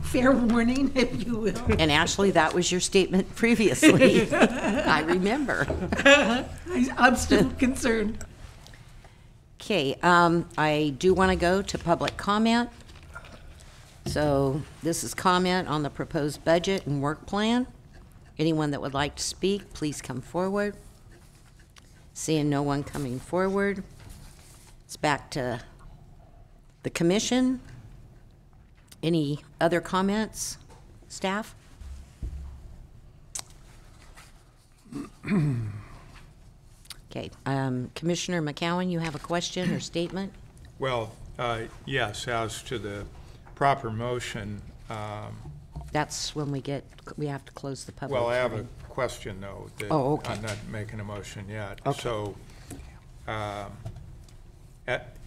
Speaker 9: fair warning, if you will.
Speaker 1: And Ashley, that was your statement previously. I remember.
Speaker 9: I'm still concerned.
Speaker 1: Okay, I do want to go to public comment. So this is comment on the proposed budget and work plan. Anyone that would like to speak, please come forward. Seeing no one coming forward, it's back to the commission. Any other comments, staff? Okay, Commissioner McCowan, you have a question or statement?
Speaker 7: Well, yes, as to the proper motion,
Speaker 1: That's when we have to close the public
Speaker 7: well, I have a
Speaker 1: hearing.
Speaker 7: question, though. That
Speaker 1: Oh, okay.
Speaker 7: I'm not making a motion yet.
Speaker 1: Okay.
Speaker 7: So,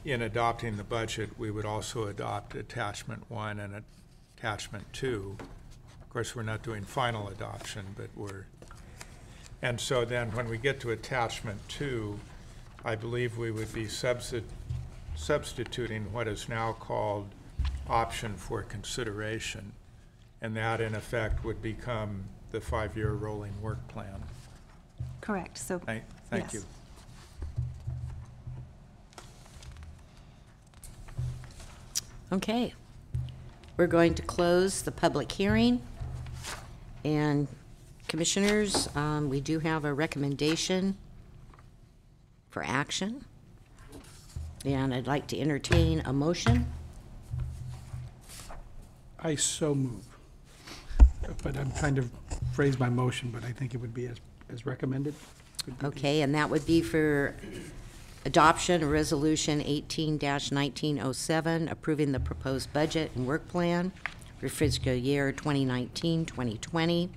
Speaker 7: in adopting the budget, we would also adopt attachment 1 and attachment 2. Of course, we're not doing final adoption, but and so then when we get to attachment 2, I believe we would be substituting what is now called option for consideration, and that in effect would become the 5-year rolling work plan.
Speaker 5: Correct, so.
Speaker 7: Thank
Speaker 5: yes.
Speaker 7: you.
Speaker 1: Okay, we're going to close the public hearing. And commissioners, we do have a recommendation for action. And I'd like to entertain a motion.
Speaker 6: I so move. But I'm trying to phrase my motion, but I think it would be as recommended. Would be
Speaker 1: Okay, and that would be for adoption of Resolution 18-1907, approving the proposed budget and work plan for fiscal year 2019-2020,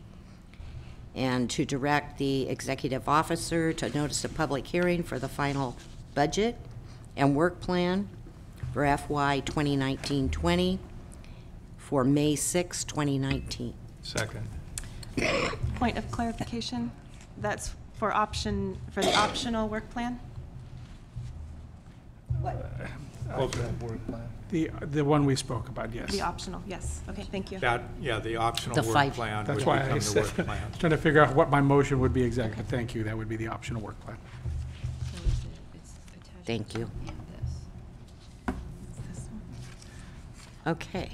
Speaker 1: and to direct the executive officer to notice a public hearing for the final budget and work plan for FY 2019-20 for May 6, 2019.
Speaker 7: Second.
Speaker 5: Point of clarification, that's for the optional work plan?
Speaker 6: The one we spoke about, yes.
Speaker 5: The optional, yes. Okay, thank you.
Speaker 7: The optional
Speaker 1: The
Speaker 7: work
Speaker 1: 5
Speaker 7: plan would
Speaker 6: That's why
Speaker 7: become
Speaker 6: I
Speaker 7: the
Speaker 6: said,
Speaker 7: work plan.
Speaker 6: trying to figure out what my motion would be exactly. Thank you, that would be the optional work plan.
Speaker 1: Thank you.
Speaker 2: And this.
Speaker 1: Okay.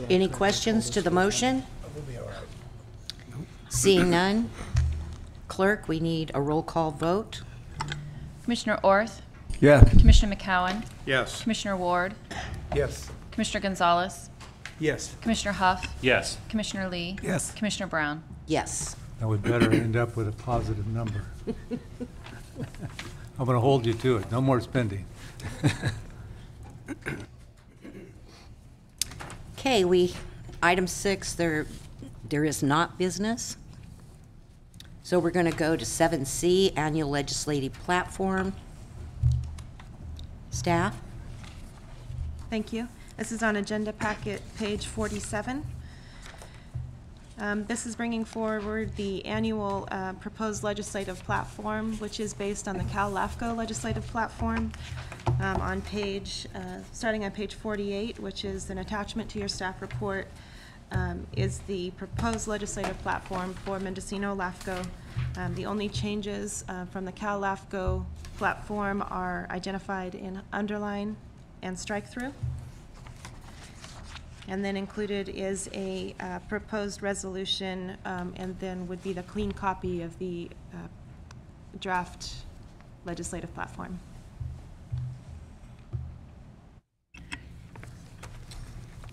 Speaker 1: Any questions to the motion? Seeing none, clerk, we need a roll call vote.
Speaker 2: Commissioner Orth?
Speaker 11: Yeah.
Speaker 2: Commissioner McCowan?
Speaker 7: Yes.
Speaker 2: Commissioner Ward?
Speaker 4: Yes.
Speaker 2: Commissioner Gonzalez?
Speaker 6: Yes.
Speaker 2: Commissioner Huff?
Speaker 8: Yes.
Speaker 2: Commissioner Lee?
Speaker 10: Yes.
Speaker 2: Commissioner Brown?
Speaker 1: Yes.
Speaker 4: Now, we better end up with a positive number. I'm going to hold you to it. No more spending.
Speaker 1: Okay, item 6, there is not business. So we're going to go to 7C, annual legislative platform. Staff?
Speaker 5: Thank you. This is on agenda packet, page 47. This is bringing forward the annual proposed legislative platform, which is based on the Cal-LAFCO legislative platform. Starting on page 48, which is an attachment to your staff report, is the proposed legislative platform for Mendocino-LAFCO. The only changes from the Cal-LAFCO platform are identified in underline and strike through. And then included is a proposed resolution, and then would be the clean copy of the draft legislative platform.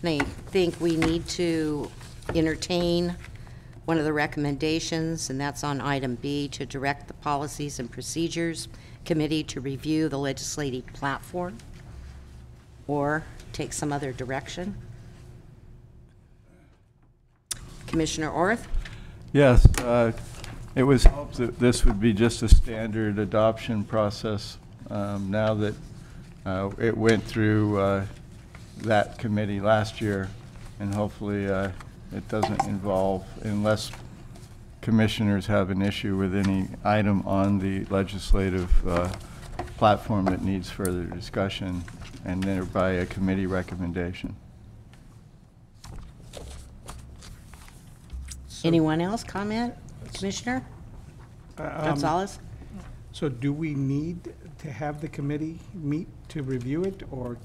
Speaker 1: I think we need to entertain one of the recommendations, and that's on item B, to direct the Policies and Procedures Committee to review the legislative platform. or take some other direction? Commissioner Orth?
Speaker 3: Yes, it was hoped that this would be just a standard adoption process now that it went through that committee last year, and hopefully it doesn't involve, unless commissioners have an issue with any item on the legislative platform that needs further discussion, and thereby a committee recommendation.
Speaker 1: Anyone else comment? Commissioner Gonzalez?
Speaker 6: So do we need to have the committee meet to review it, or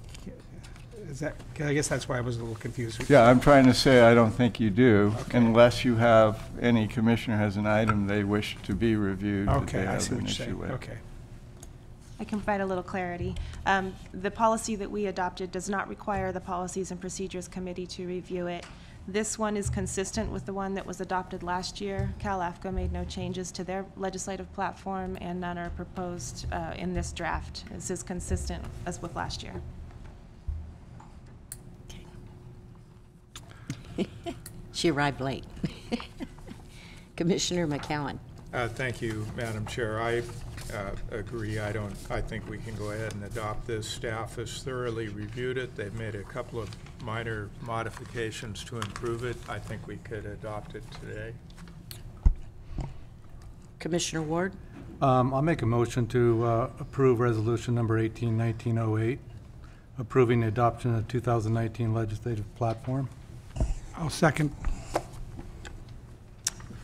Speaker 6: is that, 'cause I guess that's why I was a little confused.
Speaker 3: Yeah, I'm trying to say I don't think you do, unless you have, any commissioner has an item they wish to be reviewed that they
Speaker 6: Okay, I
Speaker 3: have
Speaker 6: see
Speaker 3: an
Speaker 6: what you're
Speaker 3: issue
Speaker 6: saying,
Speaker 3: with.
Speaker 6: okay.
Speaker 5: I can provide a little clarity. The policy that we adopted does not require the Policies and Procedures Committee to review it. This one is consistent with the one that was adopted last year. Cal AFCO made no changes to their legislative platform, and none are proposed in this draft. This is consistent as with last year.
Speaker 1: She arrived late. Commissioner McCowan?
Speaker 7: Thank you, Madam Chair. I agree. I think we can go ahead and adopt this. Staff has thoroughly reviewed it. They've made a couple of minor modifications to improve it. I think we could adopt it today.
Speaker 1: Commissioner Ward?
Speaker 4: I'll make a motion to approve resolution number 18-1908, approving the adoption of the 2019 legislative platform.
Speaker 6: I'll second.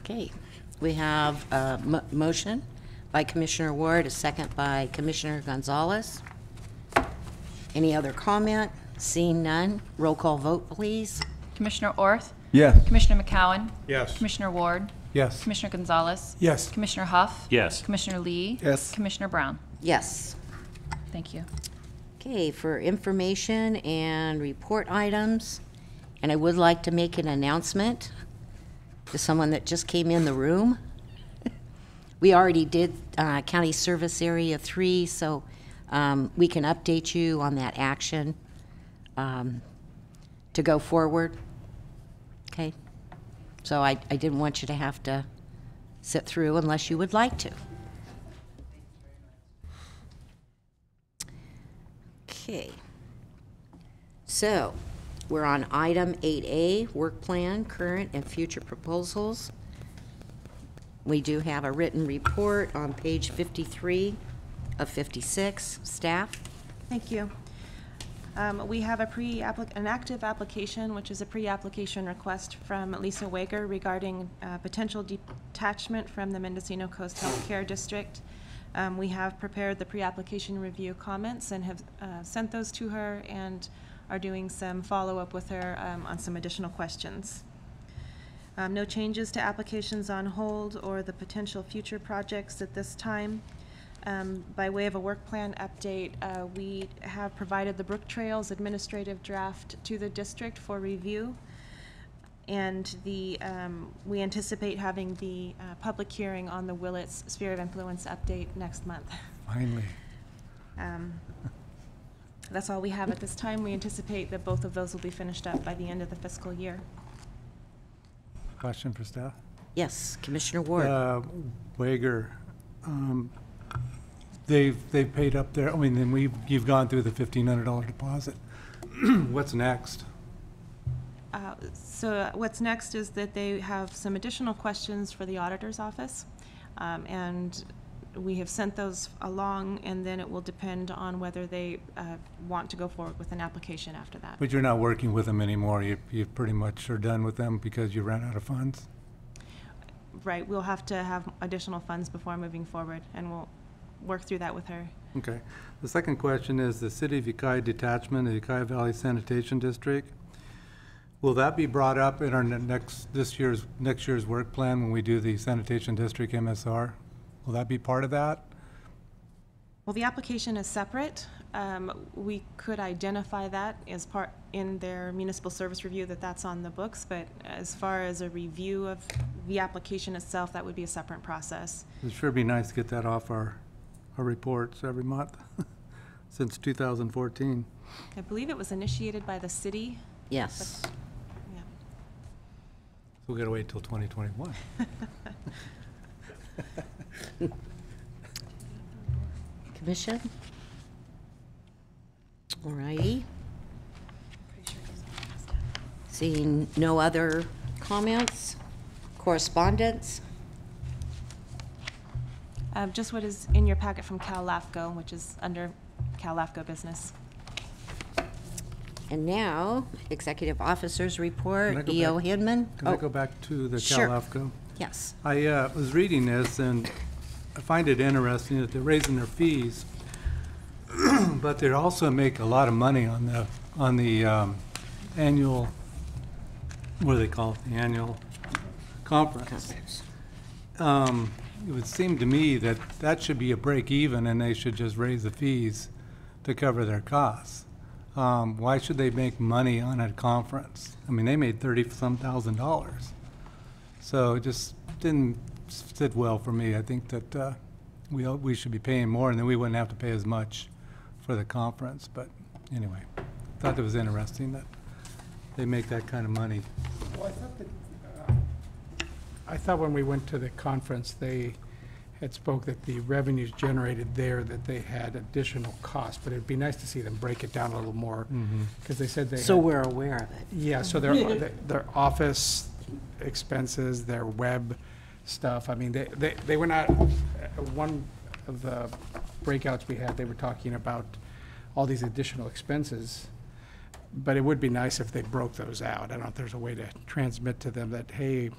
Speaker 1: Okay, we have a motion by Commissioner Ward, a second by Commissioner Gonzalez. Any other comment? Seeing none, roll call vote, please.
Speaker 2: Commissioner Orth?
Speaker 3: Yes.
Speaker 2: Commissioner McCowan?
Speaker 7: Yes.
Speaker 2: Commissioner Ward?
Speaker 4: Yes.
Speaker 2: Commissioner Gonzalez?
Speaker 6: Yes.
Speaker 2: Commissioner Huff?
Speaker 8: Yes.
Speaker 2: Commissioner Lee?
Speaker 10: Yes.
Speaker 2: Commissioner Brown?
Speaker 1: Yes.
Speaker 2: Thank you.
Speaker 1: Okay, for information and report items, and I would like to make an announcement to someone that just came in the room. We already did County Service Area 3, so we can update you on that action to go forward. Okay? So I didn't want you to have to sit through unless you would like to. Okay. So, we're on item 8A, work plan, current and future proposals. We do have a written report on page 53 of 56. Staff?
Speaker 5: Thank you. We have an active application, which is a pre-application request from Lisa Wager regarding potential detachment from the Mendocino Coast Healthcare District. We have prepared the pre-application review comments and have sent those to her, and are doing some follow-up with her on some additional questions. No changes to applications on hold or the potential future projects at this time. By way of a work plan update, we have provided the Brook Trails administrative draft to the district for review, and we anticipate having the public hearing on the Willits Sphere of Influence update next month.
Speaker 4: Finally.
Speaker 5: That's all we have at this time. We anticipate that both of those will be finished up by the end of the fiscal year.
Speaker 4: Question for staff?
Speaker 1: Yes, Commissioner Ward.
Speaker 4: Wager, they've paid up their, I mean, then you've gone through the $1,500 deposit. What's next?
Speaker 5: So what's next is that they have some additional questions for the auditor's office, and we have sent those along, and then it will depend on whether they want to go forward with an application after that.
Speaker 4: But you're not working with them anymore. You pretty much are done with them because you ran out of funds?
Speaker 5: Right, we'll have to have additional funds before moving forward, and we'll work through that with her.
Speaker 4: Okay. The second question is the City of Ukiah detachment of the Ukiah Valley Sanitation District. Will that be brought up in our next year's work plan when we do the Sanitation District MSR? Will that be part of that?
Speaker 5: Well, the application is separate. We could identify that as part in their municipal service review, that's on the books, but as far as a review of the application itself, that would be a separate process.
Speaker 4: It'd sure be nice to get that off our reports every month. since 2014.
Speaker 5: I believe it was initiated by the city.
Speaker 1: Yes.
Speaker 5: Yeah.
Speaker 4: So we gotta wait till 2021.
Speaker 1: Commission? All righty. Seeing no other comments, correspondence?
Speaker 5: Just what is in your packet from Cal LAFCO, which is under Cal LAFCO business.
Speaker 1: And now, Executive Officers Report,
Speaker 4: Can I go
Speaker 1: E.O.
Speaker 4: back?
Speaker 1: Hinman.
Speaker 4: Can I go back to the
Speaker 1: Sure.
Speaker 4: Cal LAFCO?
Speaker 1: Yes.
Speaker 4: I was reading this, and I find it interesting that they're raising their fees, but they also make a lot of money on the annual, what do they call it, the annual conference. It would seem to me that that should be a break even, and they should just raise the fees to cover their costs. Why should they make money on a conference? I mean, they made $30-some thousand. So it just didn't sit well for me. I think that we should be paying more, and then we wouldn't have to pay as much for the conference. But anyway, thought it was interesting that they make that kind of money.
Speaker 6: Well, I thought when we went to the conference, they had spoke that the revenues generated there, that they had additional costs, but it'd be nice to see them break it down a little more, because they said they
Speaker 1: So
Speaker 6: had,
Speaker 1: we're aware of it.
Speaker 6: yeah, so their office expenses, their web stuff, I mean, they were not, one of the breakouts we had, they were talking about all these additional expenses, but it would be nice if they broke those out. I don't know if there's a way to transmit to them that, hey,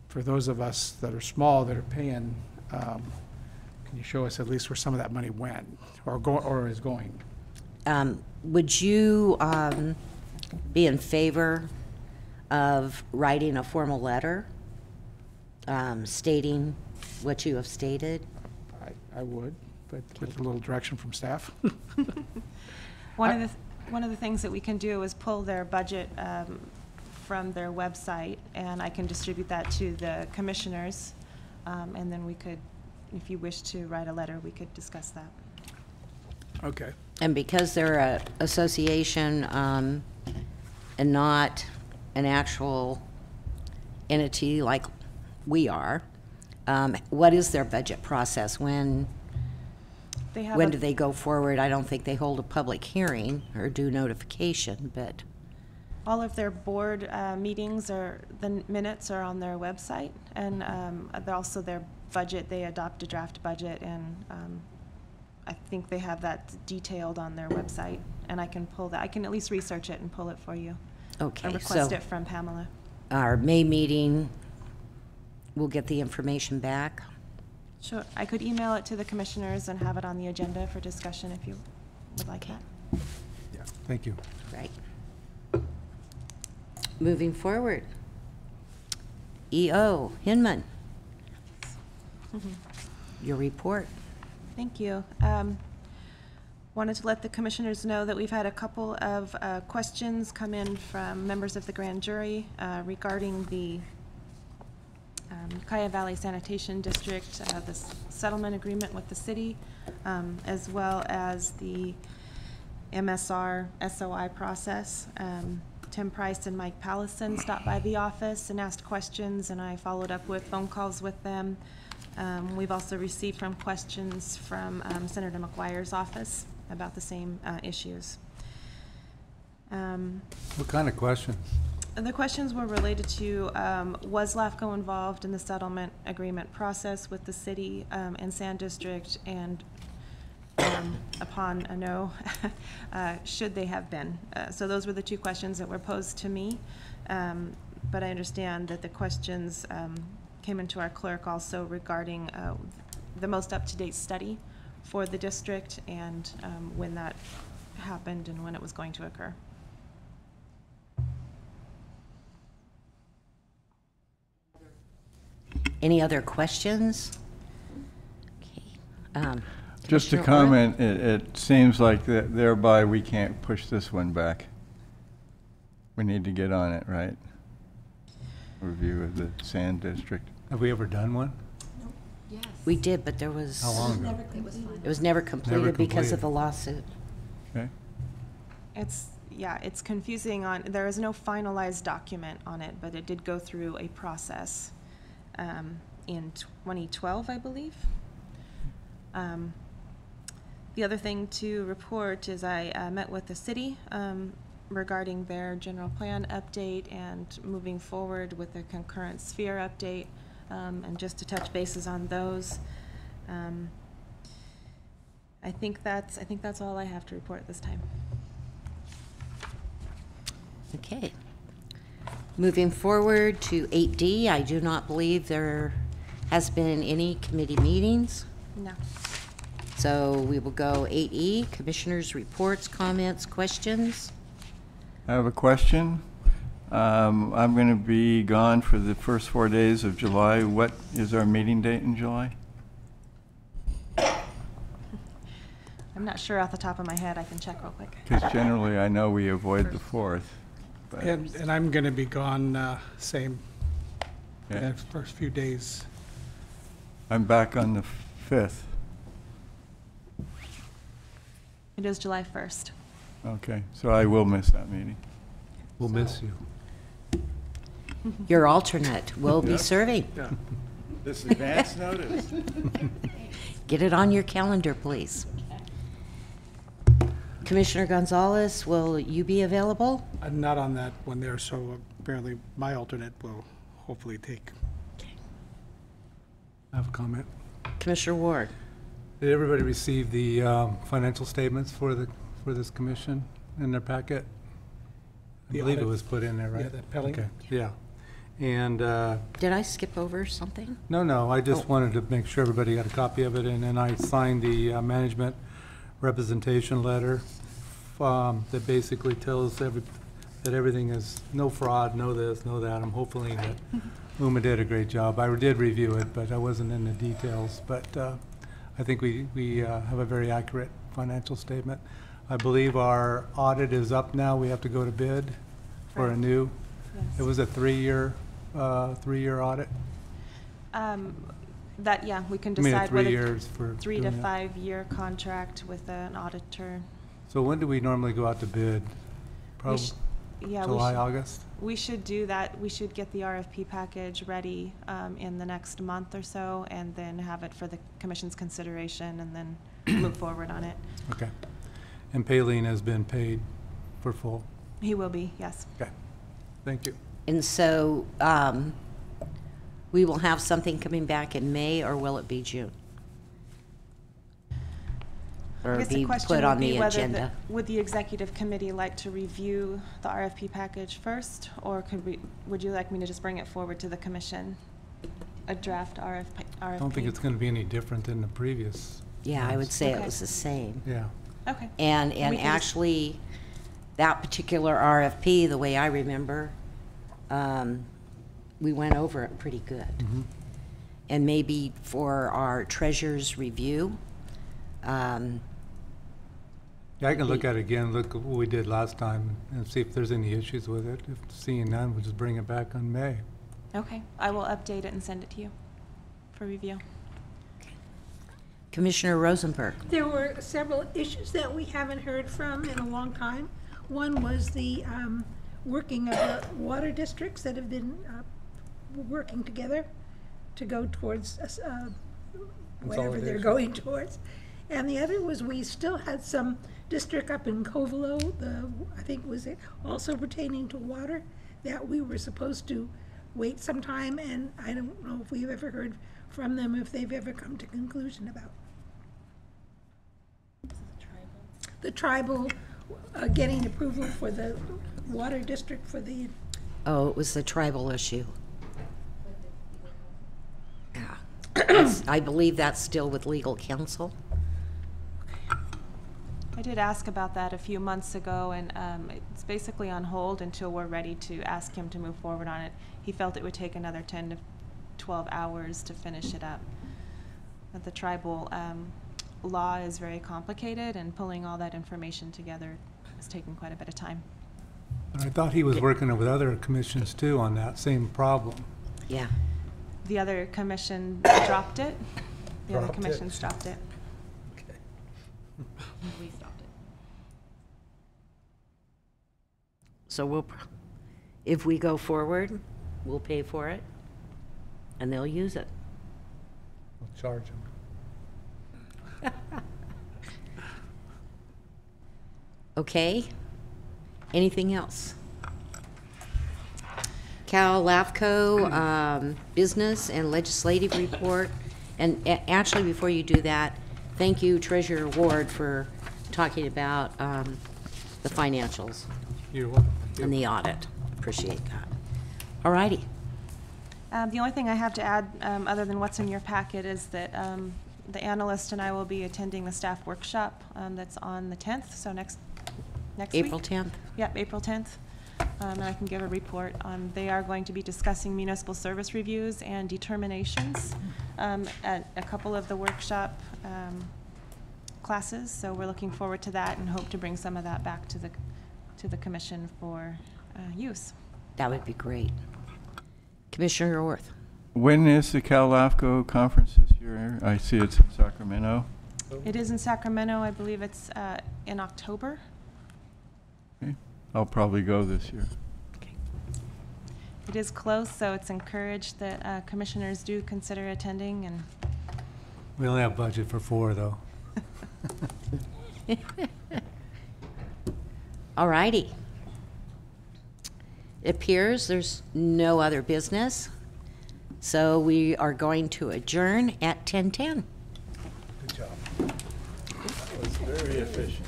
Speaker 6: for those of us that are small, that are paying, can you show us at least where some of that money went, or is going?
Speaker 1: Would you be in favor of writing a formal letter stating what you have stated?
Speaker 6: I would, but with a little direction from staff.
Speaker 5: One of the things that we can do is pull their budget from their website, and I can distribute that to the commissioners, and then we could, if you wish to write a letter, we could discuss that.
Speaker 6: Okay.
Speaker 1: And because they're an association and not an actual entity like we are, what is their budget process? When
Speaker 5: They have
Speaker 1: When
Speaker 5: a-
Speaker 1: do they go forward? I don't think they hold a public hearing or do notification, but,
Speaker 5: All of their board meetings or the minutes are on their website, and they're also their budget, they adopt a draft budget, and I think they have that detailed on their website, and I can pull that, I can at least research it and pull it for you.
Speaker 1: okay.
Speaker 5: And request
Speaker 1: So
Speaker 5: it from Pamela.
Speaker 1: our May meeting, we'll get the information back.
Speaker 5: Sure, I could email it to the commissioners and have it on the agenda for discussion if you would like that.
Speaker 4: Yeah, thank you.
Speaker 1: Right. Moving forward. E.O. Hinman. Your report.
Speaker 5: Thank you. Wanted to let the commissioners know that we've had a couple of questions come in from members of the grand jury regarding the Ukiah Valley Sanitation District, the settlement agreement with the city, as well as the MSR SOI process. Tim Price and Mike Pallison stopped by the office and asked questions, and I followed up with phone calls with them. We've also received questions from Senator McGuire's office about the same issues.
Speaker 4: What kind of questions?
Speaker 5: And the questions were related to, was LAFCO involved in the settlement agreement process with the city and Sand District, and upon a no, should they have been? So those were the two questions that were posed to me, but I understand that the questions came into our clerk also regarding the most up-to-date study for the district, and when that happened and when it was going to occur.
Speaker 1: Any other questions? Okay.
Speaker 3: Just to
Speaker 1: Commissioner Orr?
Speaker 3: comment, it seems like that thereby we can't push this one back. We need to get on it, right? Review of the Sand District.
Speaker 4: Have we ever done one?
Speaker 1: We did, but there was.
Speaker 4: How long ago?
Speaker 1: It was never completed because of
Speaker 4: completed.
Speaker 1: the lawsuit.
Speaker 3: Okay.
Speaker 5: It's confusing there is no finalized document on it, but it did go through a process in 2012, I believe. The other thing to report is I met with the city regarding their general plan update and moving forward with the concurrent sphere update, and just to touch bases on those. I think that's all I have to report this time.
Speaker 1: Okay. Moving forward to 8D, I do not believe there has been any committee meetings.
Speaker 5: No.
Speaker 1: So we will go 8E, commissioners' reports, comments, questions.
Speaker 3: I have a question. I'm going to be gone for the first 4 days of July. What is our meeting date in July?
Speaker 5: I'm not sure off the top of my head. I can check real quick.
Speaker 3: Because generally, I know we avoid the 4th. But
Speaker 6: And I'm going to be gone, same,
Speaker 3: yeah.
Speaker 6: the first few days.
Speaker 3: I'm back on the 5th.
Speaker 5: It is July 1st.
Speaker 3: Okay, so I will miss that meeting.
Speaker 4: We'll miss you.
Speaker 1: Your alternate will be
Speaker 3: Yeah.
Speaker 1: serving.
Speaker 3: Yeah. This advance notice.
Speaker 1: Get it on your calendar, please. Commissioner Gonzalez, will you be available?
Speaker 6: I'm not on that one there, so apparently my alternate will hopefully take.
Speaker 4: I have a comment.
Speaker 1: Commissioner Ward?
Speaker 4: Did everybody receive the financial statements for this commission in their packet? I
Speaker 6: The
Speaker 4: believe it
Speaker 6: audit-
Speaker 4: was put in there, right?
Speaker 6: Yeah, the Pelling.
Speaker 4: Okay, yeah. And,
Speaker 1: Did I skip over something?
Speaker 4: no, I just
Speaker 1: Oh.
Speaker 4: wanted to make sure everybody got a copy of it, and then I signed the management representation letter that basically tells that everything is no fraud, no this, no that. I'm hopefully that Uma did a great job. I did review it, but I wasn't in the details. But I think we have a very accurate financial statement. I believe our audit is up now. We have to go to bid for a
Speaker 5: Correct.
Speaker 4: new.
Speaker 5: Yes.
Speaker 4: It was a three-year audit.
Speaker 5: We can
Speaker 4: I mean,
Speaker 5: decide
Speaker 4: 3
Speaker 5: whether
Speaker 4: years for
Speaker 5: 3 to
Speaker 4: doing that.
Speaker 5: 5 year contract with an auditor.
Speaker 4: So when do we normally go out to bid? Probably July, August?
Speaker 5: We should do that. We should get the RFP package ready in the next month or so, and then have it for the commission's consideration, and then move forward on it.
Speaker 4: Okay. And Payleen has been paid for full?
Speaker 5: He will be, yes.
Speaker 4: Okay. Thank you.
Speaker 1: And so we will have something coming back in May, or will it be June?
Speaker 5: I
Speaker 1: Or
Speaker 5: guess the
Speaker 1: be
Speaker 5: question
Speaker 1: put
Speaker 5: would
Speaker 1: on
Speaker 5: be
Speaker 1: the
Speaker 5: whether
Speaker 1: agenda?
Speaker 5: would the executive committee like to review the RFP package first, or would you like me to just bring it forward to the commission? A draft RFP?
Speaker 4: I don't think it's going to be any different than the previous.
Speaker 1: Yeah, I would say it
Speaker 5: Okay.
Speaker 1: was the same.
Speaker 4: Yeah.
Speaker 5: Okay.
Speaker 1: And
Speaker 5: We can just-
Speaker 1: actually, that particular RFP, the way I remember, we went over it pretty good.
Speaker 4: Mhm.
Speaker 1: And maybe for our treasurer's review,
Speaker 4: Yeah, I can look at it again, look at what we did last time, and see if there's any issues with it. If seeing none, we'll just bring it back on May.
Speaker 5: Okay, I will update it and send it to you for review.
Speaker 1: Commissioner Rosenberg.
Speaker 9: There were several issues that we haven't heard from in a long time. One was the working of the water districts that have been working together to go towards whatever they're
Speaker 4: Consolidation.
Speaker 9: going towards. And the other was we still had some district up in Covelo, I think was it also pertaining to water, that we were supposed to wait some time, and I don't know if we've ever heard from them, if they've ever come to conclusion about. The tribal getting approval for the water district for the,
Speaker 1: Oh, it was the tribal issue. Yeah. I believe that's still with legal counsel.
Speaker 5: I did ask about that a few months ago, and it's basically on hold until we're ready to ask him to move forward on it. He felt it would take another 10 to 12 hours to finish it up. But the tribal law is very complicated, and pulling all that information together is taking quite a bit of time.
Speaker 4: But I thought he was working with other commissions too on that same problem.
Speaker 1: Yeah.
Speaker 5: The other commission dropped it. The other
Speaker 4: Dropped it.
Speaker 5: commissions dropped it.
Speaker 2: We stopped it.
Speaker 1: So if we go forward, we'll pay for it, and they'll use it.
Speaker 4: We'll charge them.
Speaker 1: Okay? Anything else? Cal LAFCO, business and legislative report. And actually, before you do that, thank you, Treasurer Ward, for talking about the financials
Speaker 4: You're welcome.
Speaker 1: and the audit. Appreciate that. All righty.
Speaker 5: The only thing I have to add, other than what's in your packet, is that the analyst and I will be attending the staff workshop that's on the 10th, so next week.
Speaker 1: April 10th?
Speaker 5: Yep, April 10th. And I can give a report. They are going to be discussing municipal service reviews and determinations at a couple of the workshop classes, so we're looking forward to that and hope to bring some of that back to the commission for use.
Speaker 1: That would be great. Commissioner Orth.
Speaker 3: When is the Cal LAFCO conference this year? I see it's in Sacramento.
Speaker 5: It is in Sacramento. I believe it's in October.
Speaker 3: Okay. I'll probably go this year.
Speaker 5: It is close, so it's encouraged that commissioners do consider attending. And
Speaker 4: We only have budget for 4, though.
Speaker 1: All righty. It appears there's no other business, so we are going to adjourn at 10:10.
Speaker 3: Good job. That was very efficient.